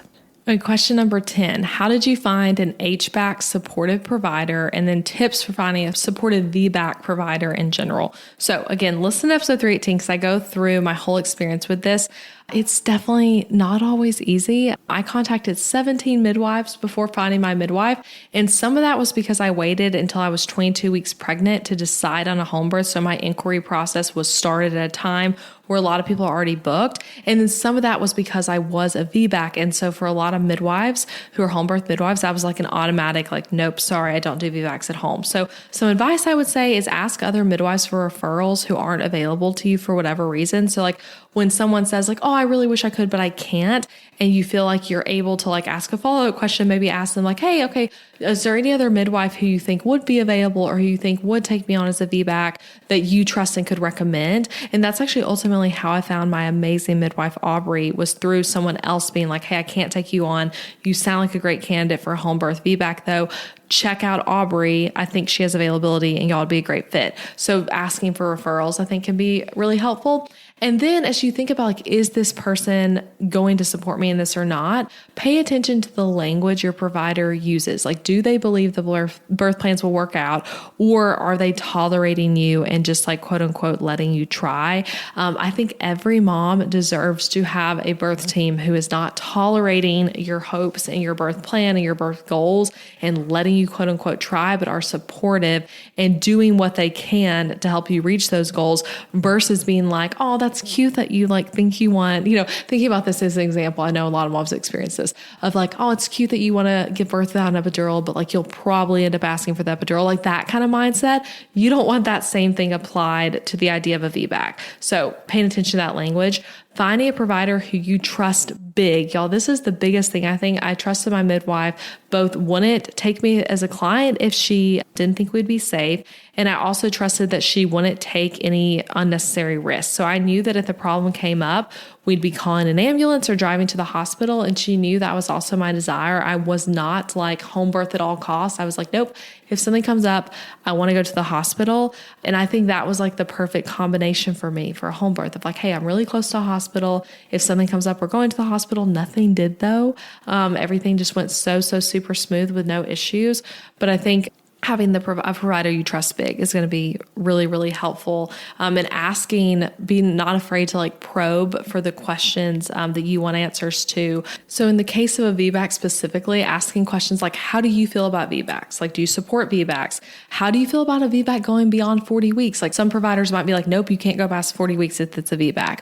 Okay, question number 10. How did you find an HBAC supportive provider, and then tips for finding a supportive VBAC provider in general? So again, listen to episode 318 because I go through my whole experience with this. It's definitely not always easy. I contacted 17 midwives before finding my midwife. And some of that was because I waited until I was 22 weeks pregnant to decide on a home birth. So my inquiry process was started at a time where a lot of people are already booked. And then some of that was because I was a VBAC. And so for a lot of midwives who are home birth midwives, that was like an automatic, like, nope, sorry, I don't do VBACs at home. So some advice I would say is ask other midwives for referrals who aren't available to you for whatever reason. So like when someone says like, oh, I really wish I could, but I can't, and you feel like you're able to like ask a follow-up question, maybe ask them like, hey, okay, is there any other midwife who you think would be available or who you think would take me on as a VBAC that you trust and could recommend? And that's actually ultimately how I found my amazing midwife, Aubrey, was through someone else being like, hey, I can't take you on. You sound like a great candidate for a home birth VBAC though. Check out Aubrey. I think she has availability and y'all would be a great fit. So asking for referrals, I think, can be really helpful. And then as you think about like, is this person going to support me in this or not? Pay attention to the language your provider uses. Like, do they believe the birth plans will work out, or are they tolerating you and just like quote unquote letting you try? I think every mom deserves to have a birth team who is not tolerating your hopes and your birth plan and your birth goals and letting you quote unquote try, but are supportive and doing what they can to help you reach those goals, versus being like, oh, that's cute that you like think you want, thinking about this as an example. I know a lot of moms experience this of like, oh, it's cute that you want to give birth without an epidural, but like you'll probably end up asking for the epidural, like that kind of mindset. You don't want that same thing applied to the idea of a VBAC. So paying attention to that language. Finding a provider who you trust big. Y'all, this is the biggest thing. I think I trusted my midwife, both wouldn't take me as a client if she didn't think we'd be safe. And I also trusted that she wouldn't take any unnecessary risks. So I knew that if the problem came up, we'd be calling an ambulance or driving to the hospital. And she knew that was also my desire. I was not like home birth at all costs. I was like, nope, if something comes up, I want to go to the hospital. And I think that was like the perfect combination for me for a home birth of like, hey, I'm really close to a hospital. If something comes up, we're going to the hospital. Nothing did though. Everything just went so super smooth with no issues. But I think having a provider you trust big is going to be really, really helpful. And asking, being not afraid to like probe for the questions that you want answers to. So in the case of a VBAC specifically, asking questions like, how do you feel about VBACs? Like, do you support VBACs? How do you feel about a VBAC going beyond 40 weeks? Like some providers might be like, nope, you can't go past 40 weeks if it's a VBAC.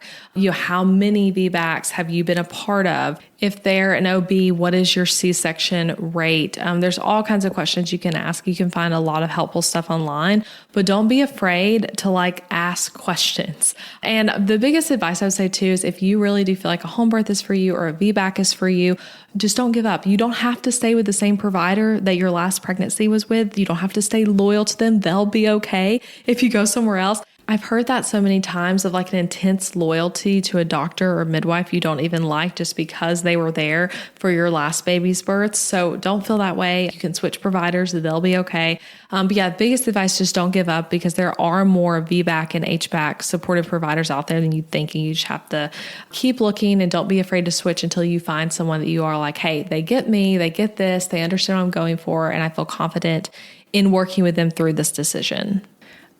How many VBACs have you been a part of? If they're an OB, what is your C-section rate? There's all kinds of questions you can ask. You can find a lot of helpful stuff online, but don't be afraid to like ask questions. And the biggest advice I would say too is if you really do feel like a home birth is for you or a VBAC is for you, just don't give up. You don't have to stay with the same provider that your last pregnancy was with. You don't have to stay loyal to them. They'll be okay if you go somewhere else. I've heard that so many times of like an intense loyalty to a doctor or midwife you don't even like just because they were there for your last baby's birth. So don't feel that way. You can switch providers, they'll be okay. But yeah, biggest advice, just don't give up because there are more VBAC and HBAC supportive providers out there than you think. And you just have to keep looking and don't be afraid to switch until you find someone that you are like, hey, they get me, they get this, they understand what I'm going for, and I feel confident in working with them through this decision.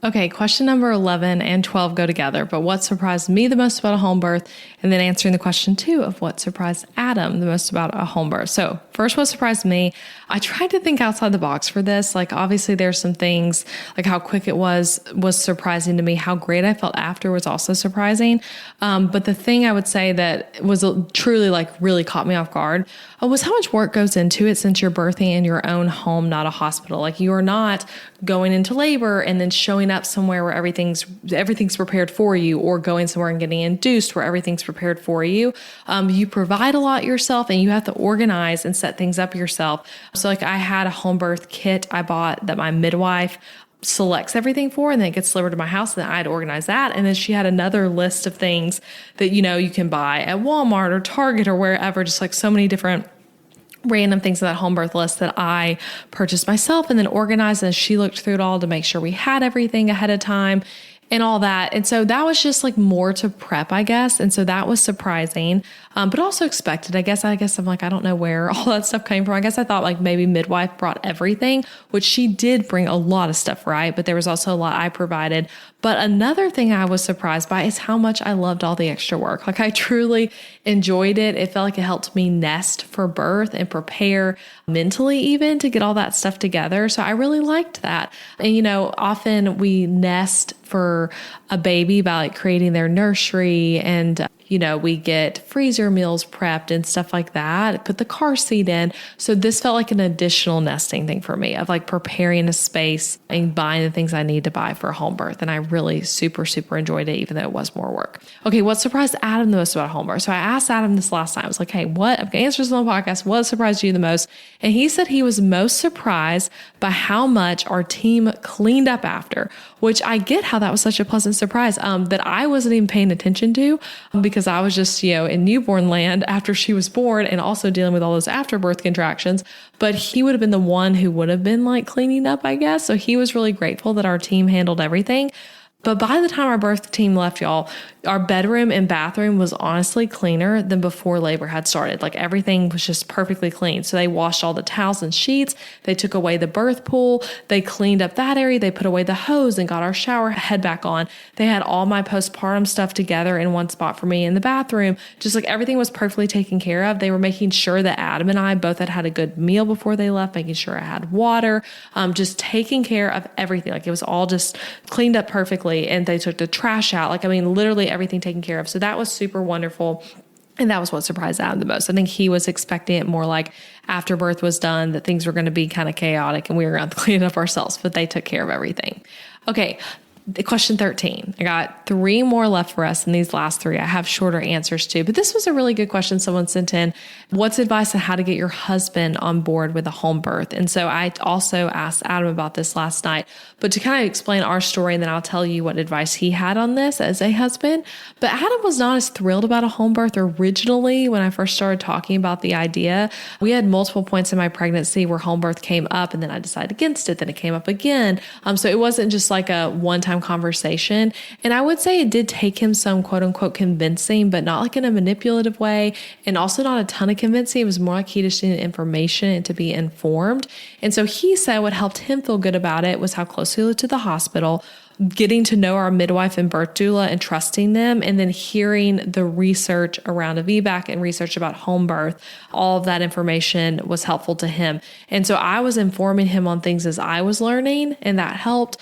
Okay, question number 11 and 12 go together, but what surprised me the most about a home birth, and then answering the question 2 of what surprised Adam the most about a home birth. So first, what surprised me, I tried to think outside the box for this. Like obviously there's some things like how quick it was surprising to me. How great I felt after was also surprising. But the thing I would say that was truly like really caught me off guard was how much work goes into it since you're birthing in your own home, not a hospital. Like you are not going into labor and then showing up somewhere where everything's prepared for you, or going somewhere and getting induced where everything's prepared for you. You provide a lot yourself and you have to organize and set things up yourself. So like I had a home birth kit I bought that my midwife selects everything for, and then it gets delivered to my house, and then I had to organize that. And then she had another list of things that, you can buy at Walmart or Target or wherever, just like so many different random things in that home birth list that I purchased myself and then organized. And she looked through it all to make sure we had everything ahead of time and all that. And so that was just like more to prep, I guess. And so that was surprising, but also expected. I guess I'm like, I don't know where all that stuff came from. I guess I thought like maybe midwife brought everything, which she did bring a lot of stuff, right? But there was also a lot I provided. But another thing I was surprised by is how much I loved all the extra work. Like I truly enjoyed it. It felt like it helped me nest for birth and prepare mentally even to get all that stuff together. So I really liked that. And, often we nest for a baby by like creating their nursery and we get freezer meals prepped and stuff like that, put the car seat in. So this felt like an additional nesting thing for me of like preparing a space and buying the things I need to buy for a home birth. And I really super, super enjoyed it, even though it was more work. Okay, what surprised Adam the most about a home birth? So I asked Adam this last time. I was like, hey, what? I've got answers on the podcast. What surprised you the most? And he said he was most surprised by how much our team cleaned up after, which I get how that was such a pleasant surprise that I wasn't even paying attention to because I was just, in newborn land after she was born and also dealing with all those afterbirth contractions. But he would have been the one who would have been like cleaning up, I guess. So he was really grateful that our team handled everything. But by the time our birth team left, y'all, our bedroom and bathroom was honestly cleaner than before labor had started. Like everything was just perfectly clean. So they washed all the towels and sheets. They took away the birth pool. They cleaned up that area. They put away the hose and got our shower head back on. They had all my postpartum stuff together in one spot for me in the bathroom. Just like everything was perfectly taken care of. They were making sure that Adam and I both had a good meal before they left, making sure I had water, just taking care of everything. Like it was all just cleaned up perfectly. And they took the trash out. Literally everything taken care of. So that was super wonderful. And that was what surprised Adam the most. I think he was expecting it more like after birth was done, that things were going to be kind of chaotic and we were going to have to clean it up ourselves, but they took care of everything. Okay. Question 13. I got 3 more left for us. And these last 3 I have shorter answers to, but this was a really good question someone sent in. What's advice on how to get your husband on board with a home birth? And so I also asked Adam about this last night, but to kind of explain our story, and then I'll tell you what advice he had on this as a husband. But Adam was not as thrilled about a home birth originally when I first started talking about the idea. We had multiple points in my pregnancy where home birth came up, and then I decided against it. Then it came up again. So it wasn't just like a one-time time conversation. And I would say it did take him some quote unquote convincing, but not like in a manipulative way. And also not a ton of convincing. It was more like he just needed information and to be informed. And so he said what helped him feel good about it was how close he lived to the hospital, getting to know our midwife and birth doula and trusting them, and then hearing the research around a VBAC and research about home birth. All of that information was helpful to him. And so I was informing him on things as I was learning, and that helped.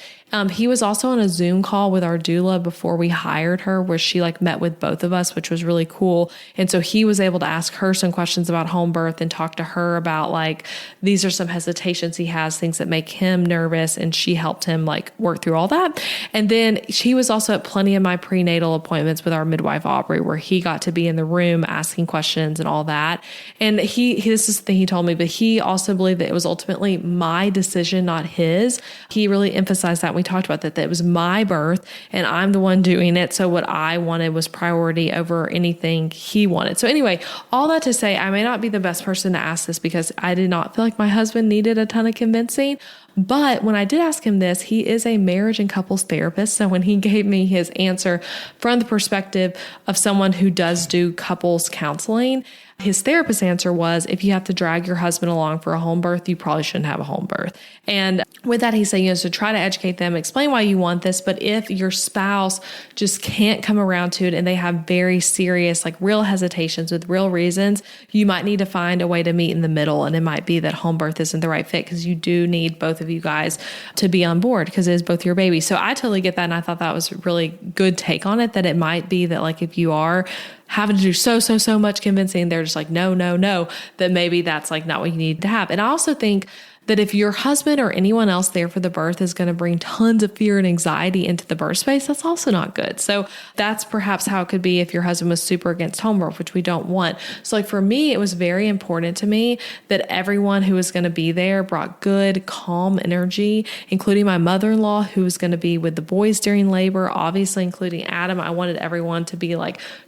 He was also on a Zoom call with our doula before we hired her, where she met with both of us, which was really cool. And so he was able to ask her some questions about home birth and talk to her about these are some hesitations he has, things that make him nervous. And she helped him work through all that. And then he was also at plenty of my prenatal appointments with our midwife, Aubrey, where he got to be in the room asking questions and all that. And this is the thing he told me, but he also believed that it was ultimately my decision, not his. He really emphasized that. We talked about that it was my birth and I'm the one doing it. So what I wanted was priority over anything he wanted. So anyway, all that to say, I may not be the best person to ask this because I did not feel like my husband needed a ton of convincing. But when I did ask him this, he is a marriage and couples therapist. So when he gave me his answer from the perspective of someone who does do couples counseling, his therapist's answer was, if you have to drag your husband along for a home birth, you probably shouldn't have a home birth. And with that, he said, so try to educate them, explain why you want this. But if your spouse just can't come around to it and they have very serious, real hesitations with real reasons, you might need to find a way to meet in the middle. And it might be that home birth isn't the right fit because you do need both of you guys to be on board because it is both your baby. So I totally get that. And I thought that was a really good take on it, that it might be that if you are having to do so much convincing, they're just no, that maybe that's not what you need to have. And I also think that if your husband or anyone else there for the birth is going to bring tons of fear and anxiety into the birth space, that's also not good. So that's perhaps how it could be if your husband was super against home birth, which we don't want. So for me, it was very important to me that everyone who was going to be there brought good, calm energy, including my mother-in-law, who was going to be with the boys during labor, obviously including Adam. I wanted everyone to be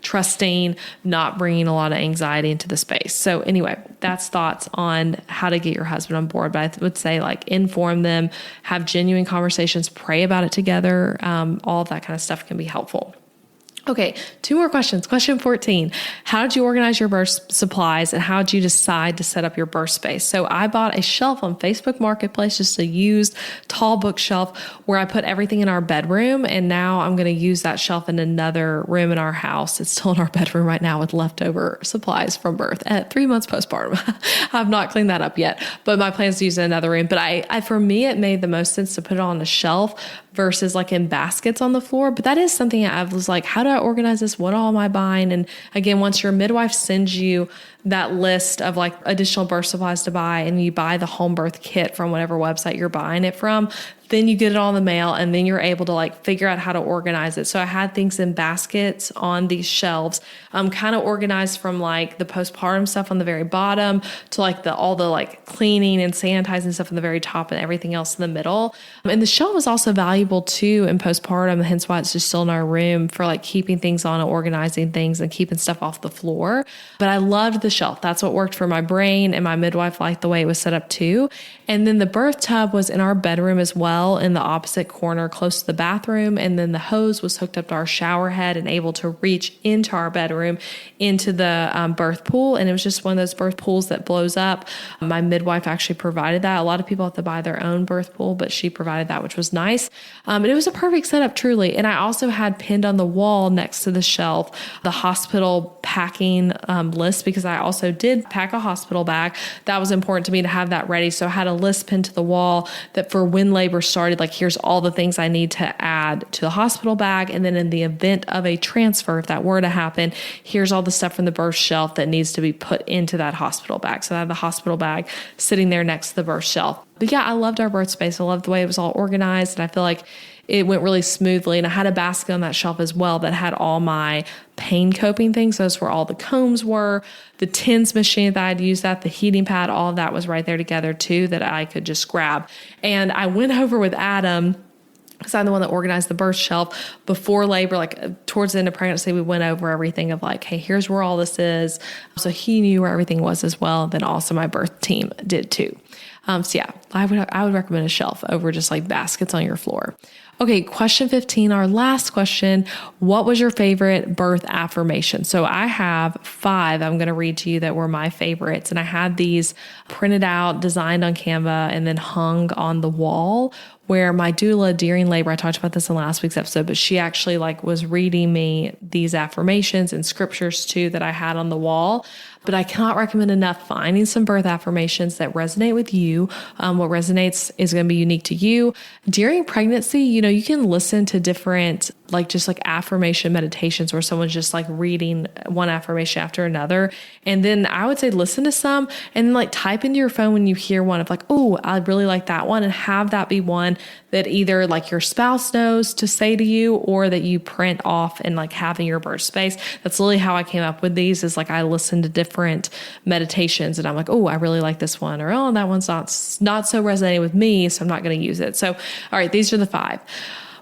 trusting, not bringing a lot of anxiety into the space. So anyway, that's thoughts on how to get your husband on board. But I would say inform them, have genuine conversations, pray about it together. All of that kind of stuff can be helpful. Okay, 2 more questions. Question 14, how did you organize your birth supplies and how did you decide to set up your birth space? So I bought a shelf on Facebook Marketplace, just a used tall bookshelf where I put everything in our bedroom. And now I'm going to use that shelf in another room in our house. It's still in our bedroom right now with leftover supplies from birth at 3 months postpartum. I've not cleaned that up yet, but my plan is to use it in another room. But I for me, it made the most sense to put it on a shelf versus in baskets on the floor. But that is something I was how do I organize this? What all am I buying? And again, once your midwife sends you that list of additional birth supplies to buy and you buy the home birth kit from whatever website you're buying it from, then you get it all in the mail and then you're able to figure out how to organize it. So I had things in baskets on these shelves, kind of organized from the postpartum stuff on the very bottom to all the cleaning and sanitizing stuff on the very top and everything else in the middle. And the shelf is also valuable too in postpartum, hence why it's just still in our room for keeping things on and organizing things and keeping stuff off the floor. But I loved the shelf. That's what worked for my brain, and my midwife liked the way it was set up too. And then the birth tub was in our bedroom as well, in the opposite corner close to the bathroom. And then the hose was hooked up to our shower head and able to reach into our bedroom into the birth pool. And it was just one of those birth pools that blows up. My midwife actually provided that. A lot of people have to buy their own birth pool, but she provided that, which was nice. And it was a perfect setup, truly. And I also had pinned on the wall next to the shelf the hospital packing list, because I also did pack a hospital bag. That was important to me to have that ready. So I had a list pinned to the wall that for when labor started, here's all the things I need to add to the hospital bag. And then in the event of a transfer, if that were to happen, here's all the stuff from the birth shelf that needs to be put into that hospital bag. So I had the hospital bag sitting there next to the birth shelf. But yeah, I loved our birth space. I loved the way it was all organized. And I feel like it went really smoothly. And I had a basket on that shelf as well that had all my pain coping things. Those were all the combs were, the TENS machine that I'd used, the heating pad, all of that was right there together too, that I could just grab. And I went over with Adam, because I'm the one that organized the birth shelf before labor, towards the end of pregnancy. We went over everything of hey, here's where all this is. So he knew where everything was as well. Then also my birth team did too. So yeah, I would recommend a shelf over just like baskets on your floor. Okay, question 15, our last question. What was your favorite birth affirmation? So I have 5 I'm going to read to you that were my favorites. And I had these printed out, designed on Canva, and then hung on the wall where my doula during labor, I talked about this in last week's episode, but she actually was reading me these affirmations and scriptures too that I had on the wall. But I cannot recommend enough finding some birth affirmations that resonate with you. What resonates is going to be unique to you. During pregnancy, you can listen to different, just affirmation meditations where someone's just reading one affirmation after another. And then I would say listen to some and then type into your phone when you hear one of oh, I really like that one, and have that be one that either your spouse knows to say to you or that you print off and have in your birth space. That's literally how I came up with these is I listened to different meditations and I'm oh, I really like this one, or oh, that one's not so resonating with me, so I'm not going to use it. So, all right, these are the 5.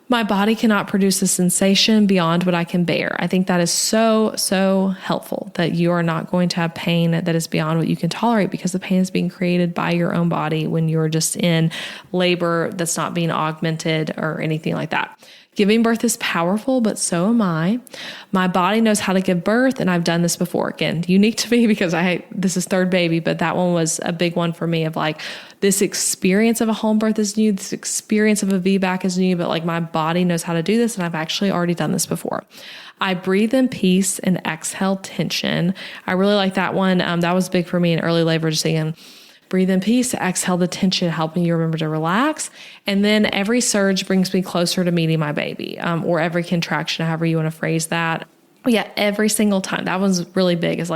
My body cannot produce a sensation beyond what I can bear. I think that is so, so helpful that you are not going to have pain that is beyond what you can tolerate, because the pain is being created by your own body when you're just in labor that's not being augmented or anything like that. Giving birth is powerful, but so am I. My body knows how to give birth, and I've done this before. Again, unique to me because this is 3rd baby, but that one was a big one for me of this experience of a home birth is new. This experience of a VBAC is new, but my body knows how to do this, and I've actually already done this before. I breathe in peace and exhale tension. I really like that one. That was big for me in early labor, just saying, breathe in peace, exhale the tension, helping you remember to relax. And then every surge brings me closer to meeting my baby, or every contraction, however you want to phrase that. But yeah, every single time. That one's really big. It's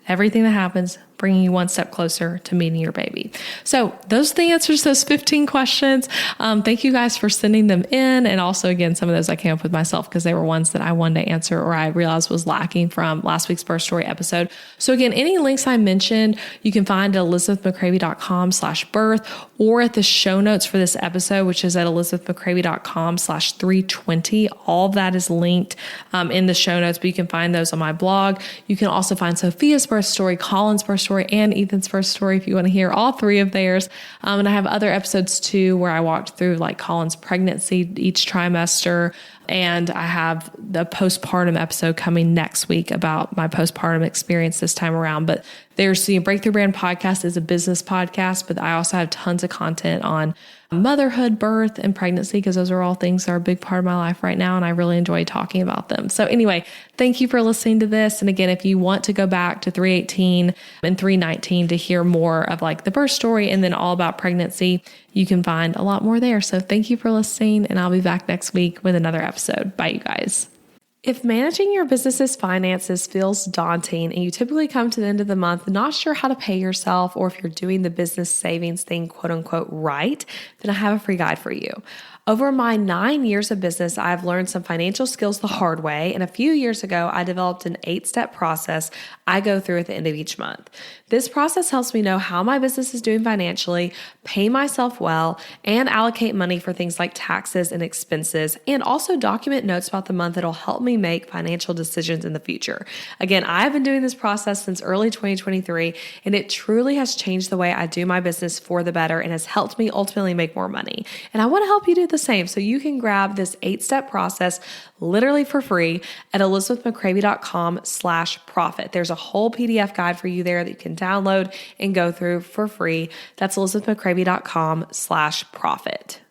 everything that happens, bringing you one step closer to meeting your baby. So those are the answers to those 15 questions. Thank you guys for sending them in. And also, again, some of those I came up with myself because they were ones that I wanted to answer or I realized was lacking from last week's birth story episode. So again, any links I mentioned, you can find at elizabethmccravey.com/birth or at the show notes for this episode, which is at elizabethmccravey.com/320. All of that is linked in the show notes, but you can find those on my blog. You can also find Sofia's birth story, Colin's birth story, and Ethan's birth story if you want to hear all 3 of theirs. And I have other episodes too where I walked through Colin's pregnancy each trimester. And I have the postpartum episode coming next week about my postpartum experience this time around. But there's the Breakthrough Brand podcast is a business podcast, but I also have tons of content on motherhood, birth, and pregnancy, because those are all things that are a big part of my life right now. And I really enjoy talking about them. So anyway, thank you for listening to this. And again, if you want to go back to 318 and 319 to hear more of the birth story and then all about pregnancy, you can find a lot more there. So thank you for listening, and I'll be back next week with another episode. Bye, you guys. If managing your business's finances feels daunting and you typically come to the end of the month not sure how to pay yourself, or if you're doing the business savings thing, quote unquote, right, then I have a free guide for you. Over my 9 years of business, I've learned some financial skills the hard way, and a few years ago, I developed an 8-step process I go through at the end of each month. This process helps me know how my business is doing financially, pay myself well, and allocate money for things like taxes and expenses, and also document notes about the month that'll help me make financial decisions in the future. Again, I've been doing this process since early 2023, and it truly has changed the way I do my business for the better and has helped me ultimately make more money. And I want to help you do the same. So you can grab this 8-step process literally for free at elizabethmccravey.com/profit. There's a whole PDF guide for you there that you can download and go through for free. That's elizabethmccravey.com/profit.